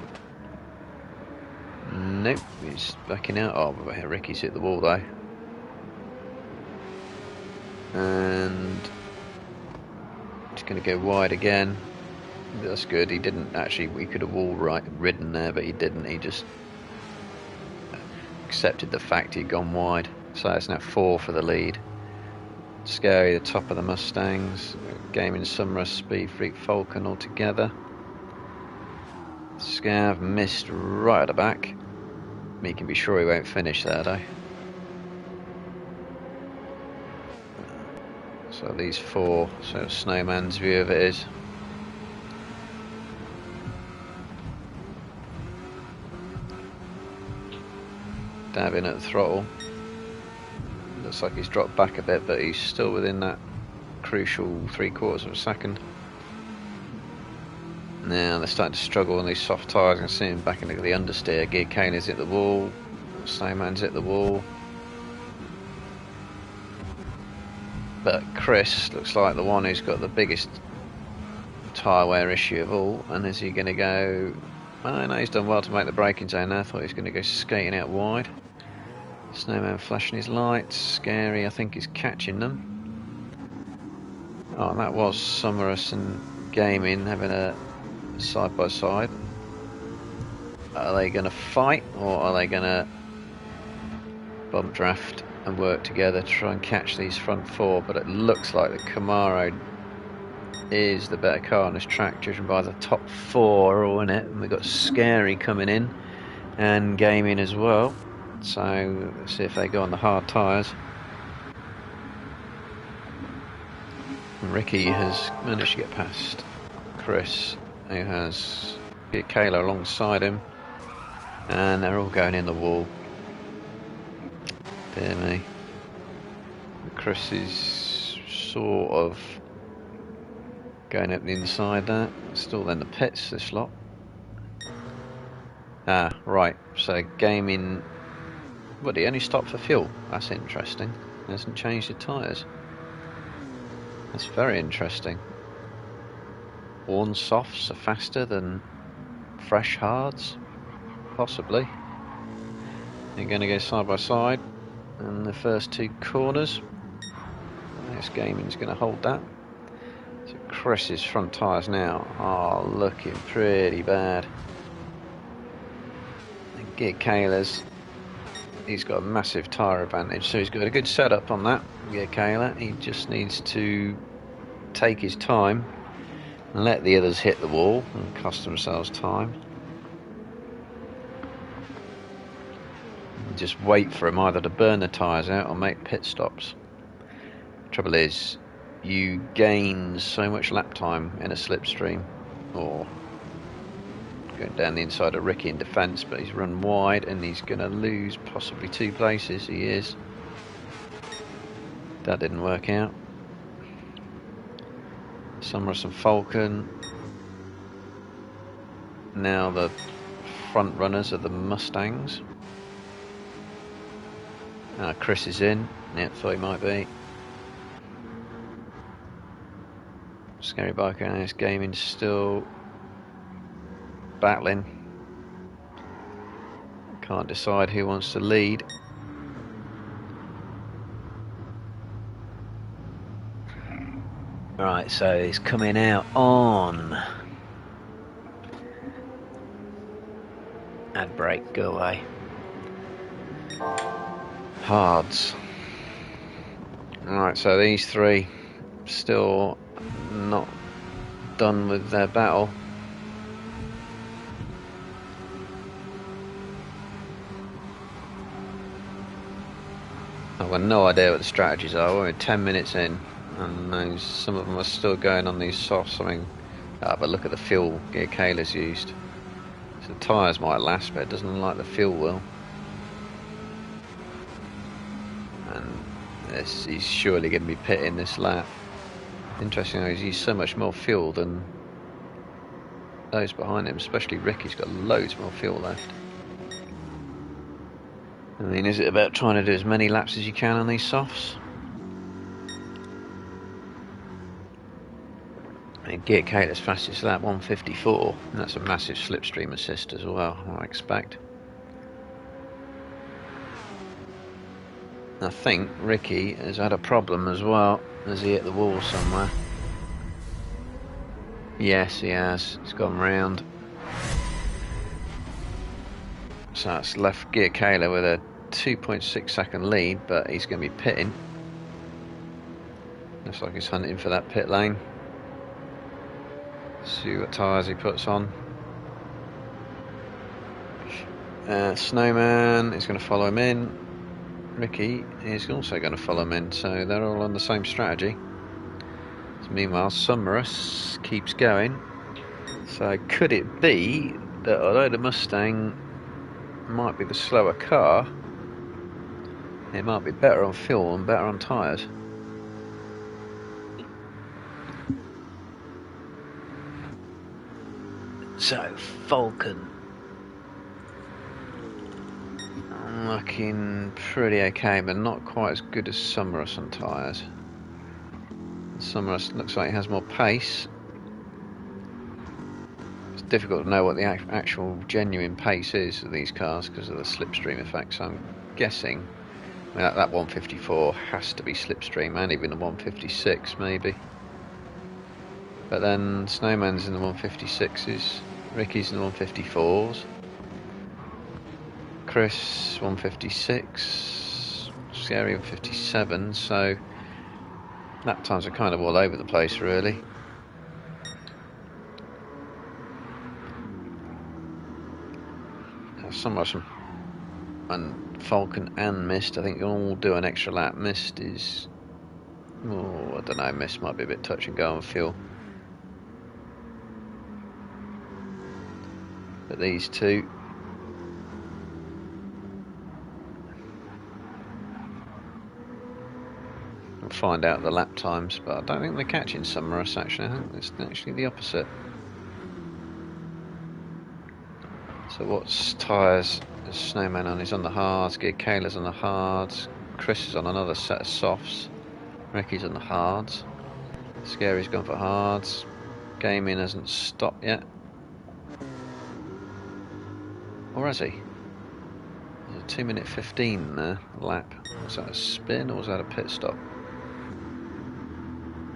Nope, he's backing out. Oh, Ricky's hit the wall though. And he's going to go wide again. That's good. He didn't actually. He could have wall ridden there, but he didn't. He just accepted the fact he'd gone wide. So it's now 4 for the lead. Scary, the top of the Mustangs. Gaming Summer, Speed Freak, Falcon all together. Scav missed right at the back. You can be sure he won't finish there though. So these 4. So Snowman's view of it is. Dabbing at the throttle. Looks like he's dropped back a bit, but he's still within that crucial 3/4 of a second. Now they're starting to struggle on these soft tyres. I can see him back into the understeer. Gear Kayla's hit the wall. Snowman's hit the wall. But Chris looks like the one who's got the biggest tyre wear issue of all. And is he going to go... Oh no, he's done well to make the braking zone there. I thought he was going to go skating out wide. Snowman flashing his lights. Scary, I think he's catching them. Oh, and that was Summerus and Gaming having a side by side. Are they going to fight, or are they going to bump draft and work together to try and catch these front 4? But it looks like the Camaro is the better car on this track, judging by the top 4 are all in it. And we've got Scary coming in and Gaming as well. So let's see if they go on the hard tyres. Ricky has managed to get past Chris, who has Kayla alongside him, and they're all going in the wall. Dear me. Chris is sort of going up the inside there. Still in the pits, this lot. Ah, right. So Gaming... Well, he only stopped for fuel. That's interesting. He hasn't changed the tyres. That's very interesting. Worn softs are faster than fresh hards? Possibly. They're going to go side by side. And the first 2 corners. This Gaming's going to hold that. So Chris's front tyres now are looking pretty bad. And Gear Kayla's... He's got a massive tyre advantage, so he's got a good setup on that. Gear Kayla, he just needs to take his time and let the others hit the wall and cost themselves time. And just wait for him either to burn the tyres out or make pit stops. Trouble is, you gain so much lap time in a slipstream, or going down the inside of Ricky in defence, but he's run wide and he's going to lose possibly 2 places. He is. That didn't work out. Summerus and Falcon. Now the front runners are the Mustangs. Chris is in. Yeah, thought he might be. Scary Biker and this Gaming still battling. Can't decide who wants to lead. Right, so he's coming out on ad brake, go away. Hards. Alright, so these 3 still not done with their battle. I've got no idea what the strategies are. We're 10 minutes in, and some of them are still going on these softs. I mean, but look at the fuel Gear Kayla's used. So the tyres might last, but it doesn't look like the fuel will. And he's surely going to be pitting this lap. Interesting, he's used so much more fuel than those behind him, especially Ricky's got loads more fuel left. I mean, is it about trying to do as many laps as you can on these softs? I mean, Gear Kayla's fastest lap 1:54, and that's a massive slipstream assist as well, I expect. I think Ricky has had a problem as well. Has he hit the wall somewhere? Yes, he has. It's gone round. So that's left Gear Kayla with a 2.6 second lead, but he's going to be pitting. Looks like he's hunting for that pit lane. See what tyres he puts on. Snowman is going to follow him in. Ricky is also going to follow him in, so they're all on the same strategy. So meanwhile, Summerus keeps going. So could it be that although the Mustang might be the slower car, it might be better on fuel and better on tyres? So Falcon looking pretty okay, but not quite as good as Summerus on tyres. Summerus looks like he has more pace. It's difficult to know what the actual genuine pace is of these cars because of the slipstream effect, so I'm guessing, I mean, that 154 has to be slipstream, and even the 156 maybe. But then Snowman's in the 156s, Ricky's in the 154s, Chris 156, Scary 157, so lap times are kind of all over the place really. Somewhat and Falcon and Mist, I think you'll all do an extra lap. Mist is, oh, I don't know, Mist might be a bit touch and go on fuel. But these two, we'll find out the lap times, but I don't think they're catching Summerus actually. I think it's actually the opposite. So what's tyres? Snowman on, he's on the hards, Gear Kayla's on the hards, Chris is on another set of softs, Ricky's on the hards, Scary's gone for hards, Gaming hasn't stopped yet. Or has he? There's a 2:15 there, lap. Was that a spin or was that a pit stop?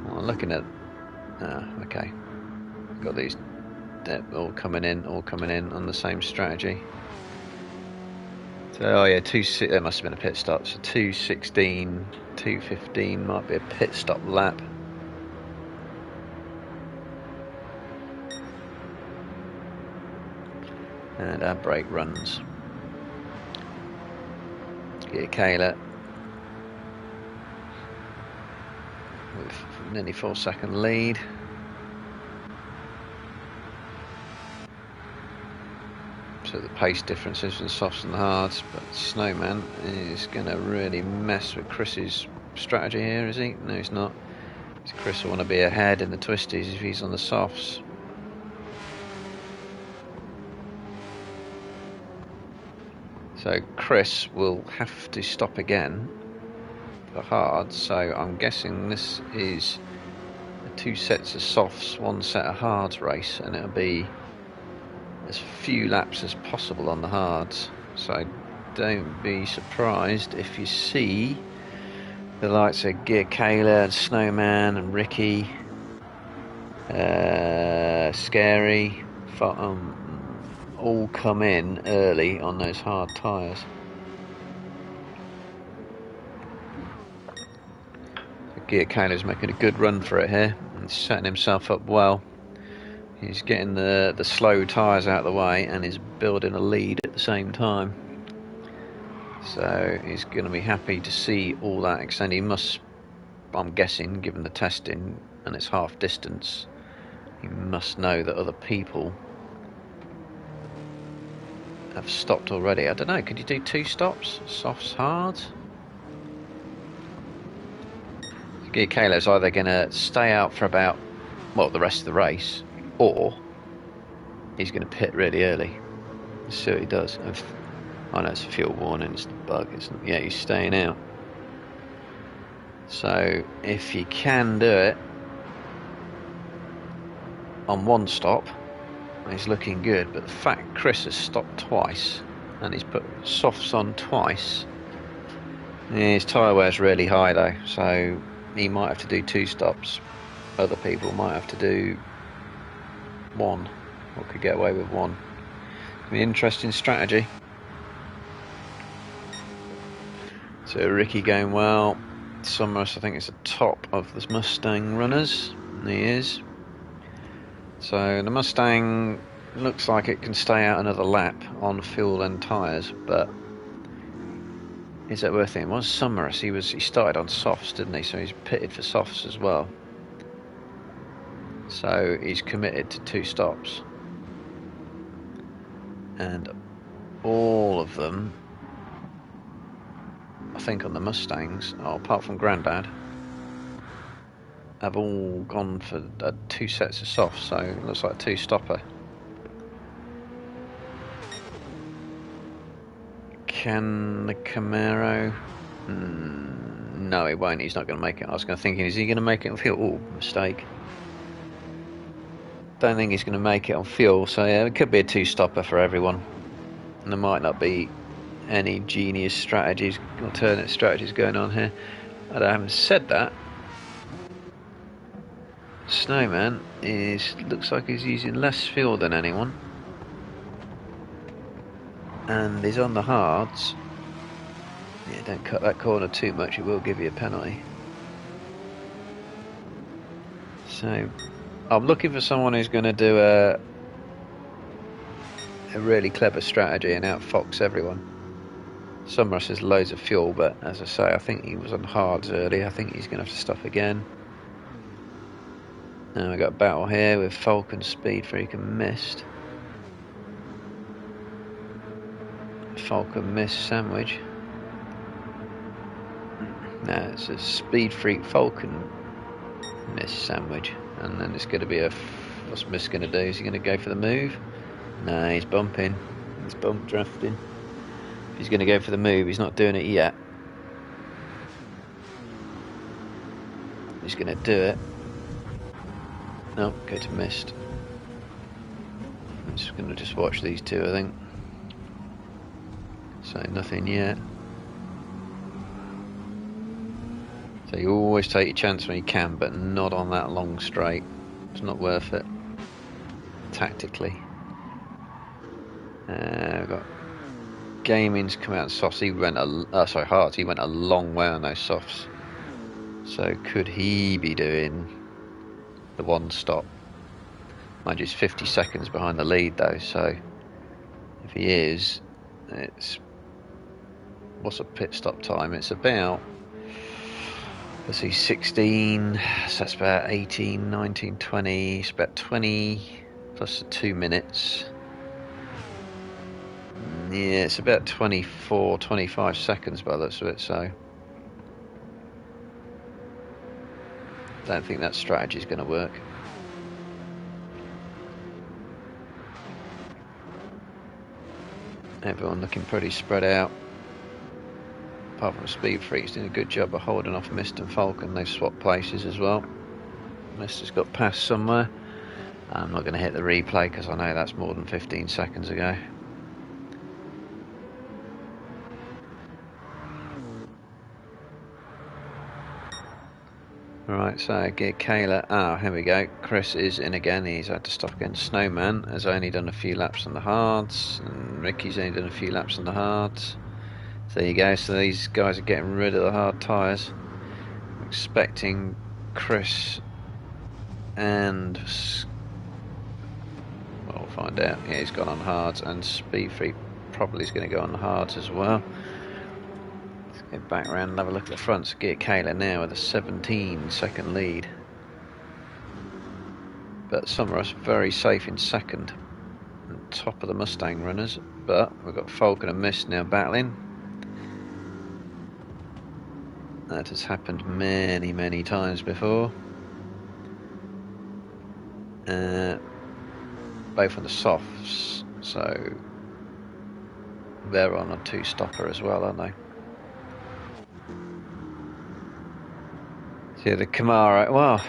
Well, I'm looking at, okay, got these all coming in on the same strategy. So, oh yeah, there must have been a pit stop. So 2:16, 2:15 might be a pit stop lap. And our brake runs. Gear Kayla with nearly 4-second lead. So the pace differences from the softs and the hards, but Snowman is going to really mess with Chris's strategy here, is he? No, he's not. Chris will want to be ahead in the twisties if he's on the softs. So Chris will have to stop again for hard, so I'm guessing this is a 2 sets of softs, 1 set of hards race, and it'll be as few laps as possible on the hards. So don't be surprised if you see the likes of Gear Kayla and Snowman and Ricky, Scary, all come in early on those hard tyres. Gear Kayla's making a good run for it here and setting himself up well. He's getting the slow tyres out of the way and he's building a lead at the same time. So he's going to be happy to see all that extend. He must, I'm guessing, given the testing and it's half distance, he must know that other people have stopped already. I don't know, could you do 2 stops? Softs, hards? Gear Kayla's either going to stay out for about, well, the rest of the race, or he's going to pit really early. Let's see what he does. Oh no, it's a fuel warning, it's the bug, isn't it? Yeah, he's staying out. So if you can do it on one stop, he's looking good. But the fact Chris has stopped twice and he's put softs on twice, his tyre wear's really high though, so he might have to do 2 stops. Other people might have to do 1, or could get away with 1. It'll be an interesting strategy. So Ricky going well. Summers, I think, is the top of the Mustang runners. And he is. So the Mustang looks like it can stay out another lap on fuel and tyres, but is that worth it? It was Summers. He started on softs, didn't he? So he's pitted for softs as well. So he's committed to 2 stops. And all of them, I think, on the Mustangs, apart from Grandad, have all gone for 2 sets of softs, so it looks like a 2-stopper. Can the Camaro? No, he won't. He's not going to make it. I was thinking, is he going to make it on fuel? Oh, mistake. Don't think he's going to make it on fuel, so yeah, it could be a 2-stopper for everyone. And there might not be any genius strategies, alternate strategies going on here. And I haven't said that. Snowman looks like he's using less fuel than anyone. And he's on the hards. Yeah, don't cut that corner too much, it will give you a penalty. So I'm looking for someone who's going to do a really clever strategy and outfox everyone. Summers has loads of fuel, but as I say, I think he was on hards early. I think he's going to have to stop again. Now we've got a battle here with Falcon Speed Freak and Mist. Falcon Mist sandwich. No, it's a Speed Freak Falcon Mist sandwich. And then it's going to be what's Mist going to do? Is he going to go for the move? No, he's bumping. He's bump drafting. If he's going to go for the move, he's not doing it yet. He's going to do it. No, go to Mist. I'm just going to just watch these two, I think. So nothing yet. So you always take your chance when you can, but not on that long straight. It's not worth it. Tactically. We've got Gaming's come out softs. He went hards. He went a long way on those softs. So could he be doing the 1 stop? Mind you, he's 50 seconds behind the lead though. So if he is, what's a pit stop time? It's about, let's see, 16. So that's about 18, 19, 20. It's about 20 plus 2 minutes. Yeah, it's about 24, 25 seconds by the looks of it, so I don't think that strategy is going to work. Everyone looking pretty spread out. Apart from Speed Freak's doing a good job of holding off Mist and Falcon. They've swapped places as well. Mist has got past somewhere. I'm not going to hit the replay because I know that's more than 15 seconds ago. Right, so get Kayla. Here we go. Chris is in again. He's had to stop again. Snowman has only done a few laps on the hards, and Ricky's only done a few laps on the hards. So there you go. So these guys are getting rid of the hard tyres. I'm expecting Chris and, well, we'll find out. Yeah, he's gone on hards, and Speed Freak probably is going to go on the hards as well. Get back around and have a look at the front. So get Kayla now with a 17-second lead. But Summers very safe in second. On top of the Mustang runners. But we've got Falcon and Mist now battling. That has happened many, many times before. both on the softs, so they're on a 2-stopper as well, aren't they? So the Camaro, well,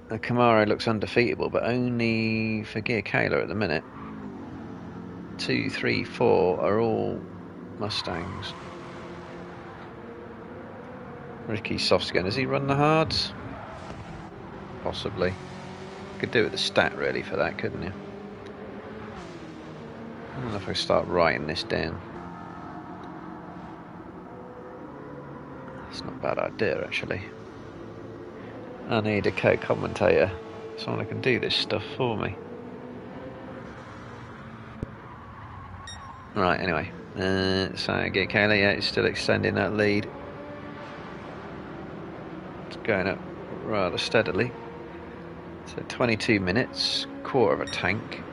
the Camaro looks undefeatable, but only for Gear Kayla at the minute. 2, 3, 4 are all Mustangs. Ricky softs again. Does he run the hards? Possibly. Could do with the stat really for that, couldn't you? I don't know if I start writing this down. It's not a bad idea actually. I need a co-commentator, someone who can do this stuff for me. Right, anyway. So Gear Kayla, yeah, it's still extending that lead. It's going up rather steadily. So 22 minutes, quarter of a tank.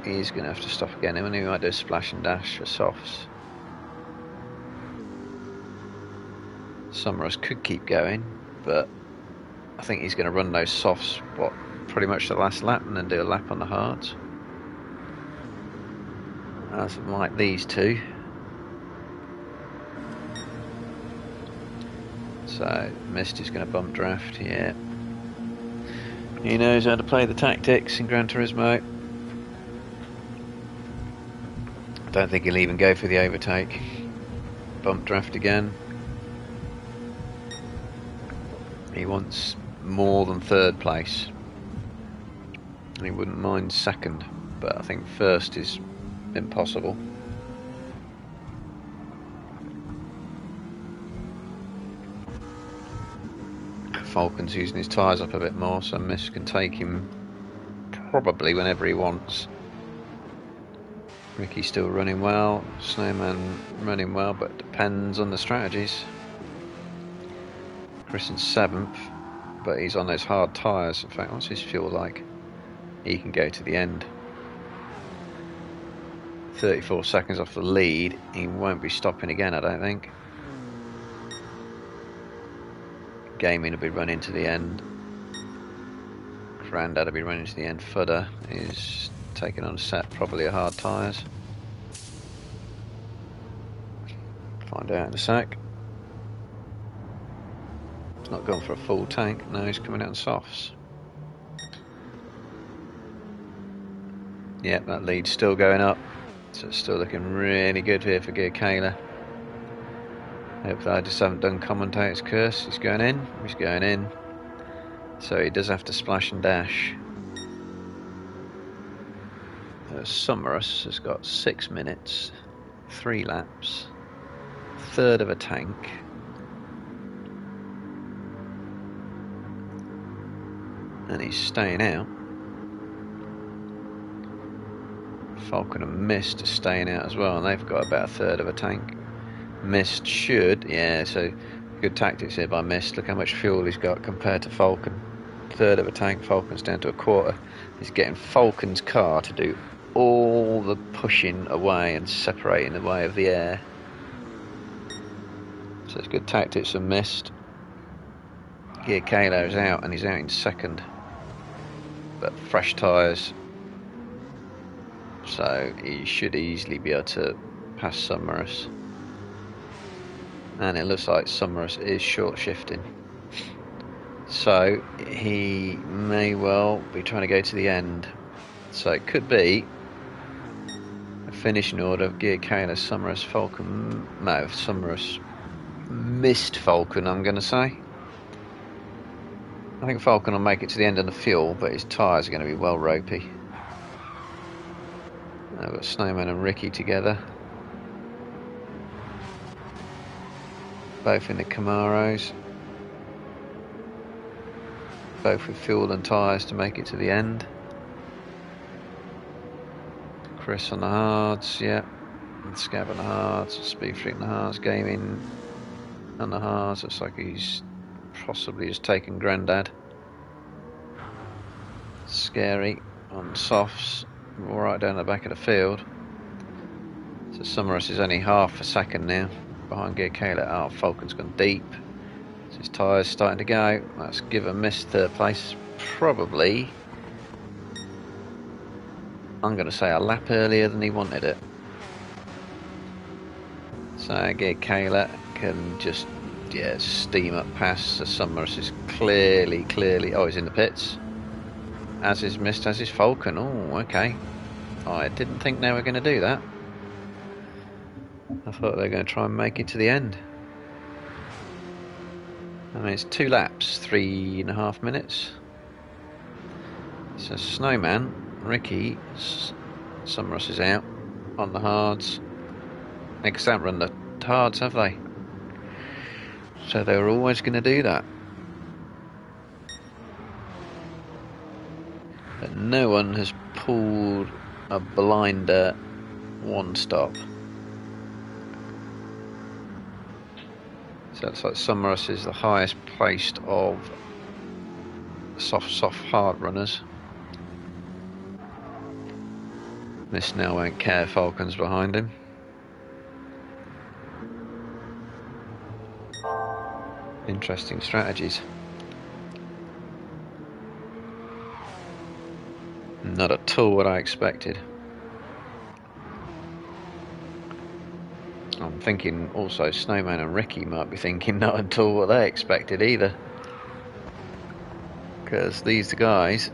He's going to have to stop again. And he might do a splash and dash for softs. Summerus could keep going, but I think he's going to run those softs, what, pretty much the last lap, and then do a lap on the hards. As might these two. So Mist is going to bump draft, yeah. He knows how to play the tactics in Gran Turismo. I don't think he'll even go for the overtake. Bump draft again. He wants more than third place. And he wouldn't mind second, but I think first is impossible. Falcon's using his tyres up a bit more, so Mist can take him probably whenever he wants. Ricky's still running well, Snowman running well, but depends on the strategies. Chris in 7th, but he's on those hard tyres. In fact, what's his fuel like? He can go to the end. 34 seconds off the lead. He won't be stopping again, I don't think. Gaming will be running to the end. Grandad will be running to the end. Fudder is taking on a set, probably a hard tyres. Find out in a sec. He's not gone for a full tank. No, he's coming out on softs. Yep, that lead's still going up. So it's still looking really good here for Gear Kayla. Hopefully I just haven't done commentator's curse. He's going in. He's going in. So he does have to splash and dash. Summerus has got 6 minutes, 3 laps, third of a tank. And he's staying out. Falcon and Mist are staying out as well, and they've got about a third of a tank. Mist should, yeah, so good tactics here by Mist. Look how much fuel he's got compared to Falcon. Third of a tank, Falcon's down to a quarter. He's getting Falcon's car to do all the pushing away and separating away of the air. So it's good tactics from Mist. Gear Kayla is out, and he's out in second. But fresh tyres. So he should easily be able to pass Summerus. And it looks like Summerus is short shifting. So he may well be trying to go to the end. So it could be a finishing order of Gear Kayla, Summerus, Falcon. No, Summerus, Mist, Falcon, I'm going to say. I think Falcon will make it to the end of the fuel, but his tyres are going to be well ropey. I've got Snowman and Ricky together. Both in the Camaros. Both with fuel and tyres to make it to the end. Chris on the hards, yeah. And Scab on the hards, Speed Freak on the hards, Gaming on the hards. Looks like he's possibly just taken Grandad. Scary on softs. Right down the back of the field. So Summerus is only half a second now behind Gear Kayla. Oh, Falcon's gone deep. So his tyres starting to go. Let's give a Mist third place. Probably I'm going to say a lap earlier than he wanted it. So Kayla can just steam up past. The Summerus is clearly. Oh, he's in the pits. As is Mist, as is Falcon. Oh, okay. I didn't think they were going to do that. I thought they were going to try and make it to the end. I mean, it's 2 laps, 3.5 minutes. So Snowman, Ricky, Summerus is out on the hards. Because they haven't run the hards, have they? So they were always going to do that. But no one has pulled a blinder 1 stop. So it's like Summerus is the highest placed of soft hard runners. This now won't care, Falcon's behind him. Interesting strategies. Not at all what I expected. I'm thinking also Snowman and Ricky might be thinking not at all what they expected either. Because these guys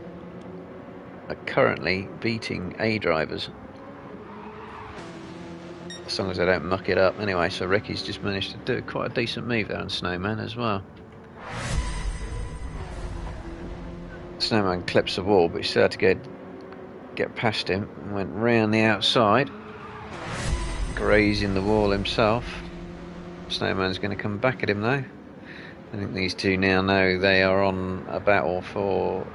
are currently beating A drivers. As long as they don't muck it up. Anyway, so Ricky's just managed to do quite a decent move there on Snowman as well. Snowman clips the wall, but he still had to get past him and went round the outside, grazing the wall himself. Snowman's going to come back at him though. I think these two now know they are on a battle for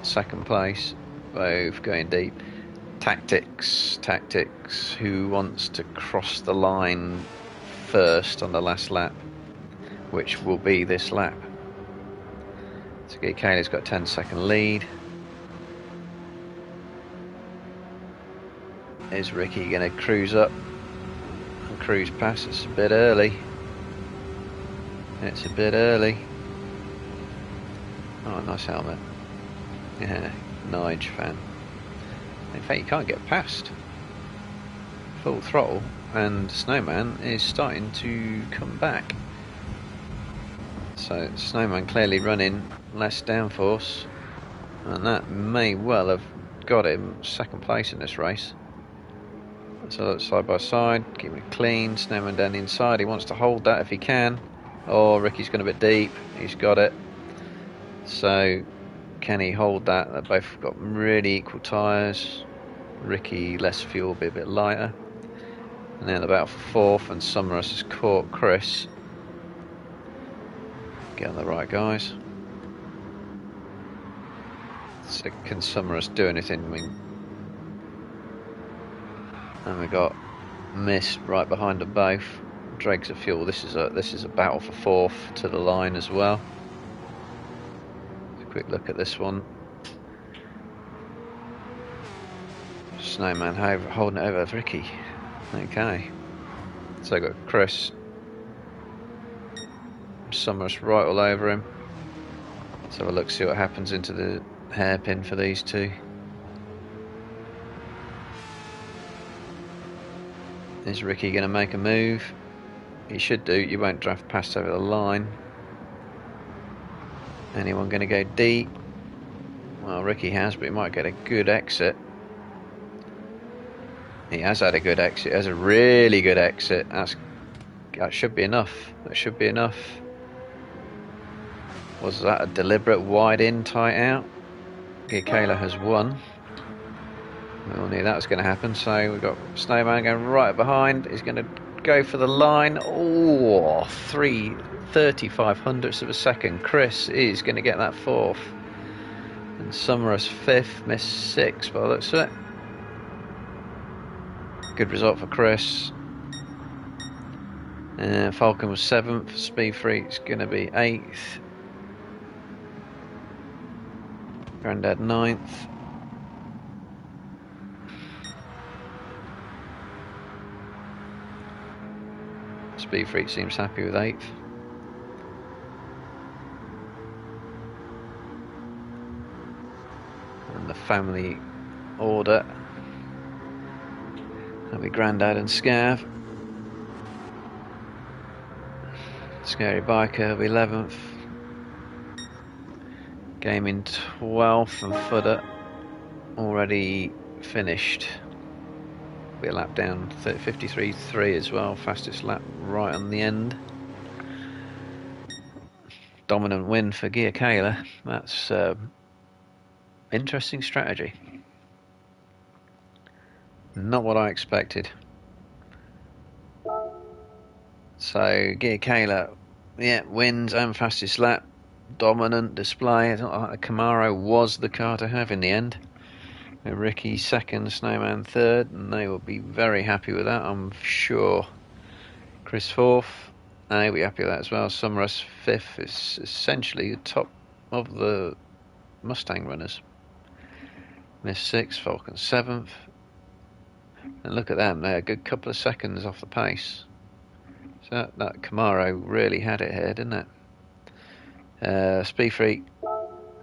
2nd place, both going deep. Tactics, who wants to cross the line first on the last lap, which will be this lap. So Kayla's got a 10-second lead. Is Ricky going to cruise up and cruise past? It's a bit early. It's a bit early. Oh, nice helmet. Yeah, Nige fan. In fact, you can't get past. Full throttle, and Snowman is starting to come back. So Snowman clearly running less downforce, and that may well have got him 2nd place in this race. So that's side by side, keeping it clean. Snowman down the inside, he wants to hold that if he can. Oh, Ricky's gone a bit deep, he's got it. So can he hold that? They've both got really equal tyres. Ricky less fuel, be a bit lighter. And then about 4th, and Summerus has caught Chris. Get on the right, guys. So can Summerus do anything? I mean, and we got Mist right behind them both. Dregs of fuel. This is a battle for 4th to the line as well. A quick look at this one. Snowman holding it over Ricky. Okay. So I got Chris. Summerus right all over him. Let's have a look, see what happens into the hairpin for these two. Is Ricky going to make a move? He should do. You won't draft past over the line. Anyone going to go deep? Well, Ricky has, but he might get a good exit. He has had a good exit. He has a really good exit. That should be enough. That should be enough. Was that a deliberate wide in, tight out? Kayla has won. We all knew that was going to happen. So we've got Snowman going right behind. He's going to go for the line. Oh, 3/35 of a second. Chris is going to get that 4th. And Summerus 5th, Mist 6th by the looks of it. Good result for Chris. Falcon was 7th. Speed Freak's going to be 8th. Grandad 9th. Speed Freak seems happy with 8th. And the family order be Grandad and Scav. Scary Biker will be 11th. Gaming 12th, and Footer already finished. Be a lap down, 53.3 as well, fastest lap right on the end. Dominant win for Gia Kayla. That's interesting strategy. Not what I expected. So Gia Kayla, yeah, wins and fastest lap. Dominant display. It's not like the Camaro was the car to have in the end. Ricky second, Snowman third, and they will be very happy with that, I'm sure. Chris fourth, he'll be happy with that as well. Summerus fifth. Is essentially the top of the Mustang runners. Miss sixth, Falcon seventh, and look at them, they're a good couple of seconds off the pace. So that Camaro really had it here, didn't it? Speed Freak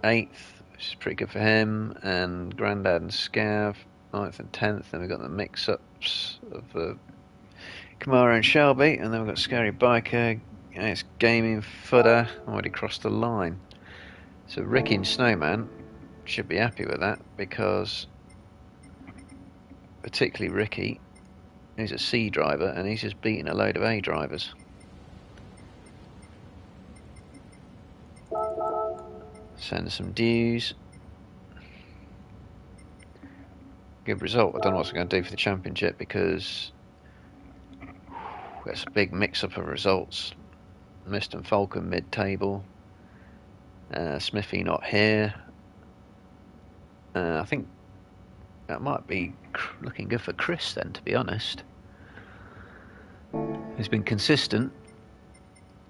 eighth, which is pretty good for him, and Grandad and Scav 9th and 10th. Then we've got the mix-ups of the Camaro and Shelby, and then we've got Scary Biker, and it's Gaming Footer, already crossed the line. So Ricky and Snowman should be happy with that, because particularly Ricky, he's a C driver, and he's just beating a load of A drivers. Send some dues. Good result. I don't know what I'm going to do for the championship, because that's a big mix-up of results. Mist and Falcon mid-table. Smithy not here. I think that might be looking good for Chris then, to be honest. He's been consistent.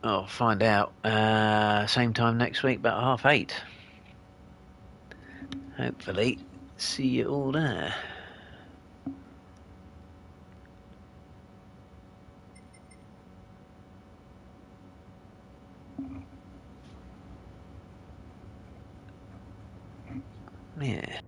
I'll find out. Same time next week, about 8:30. Hopefully, see you all there. Yeah.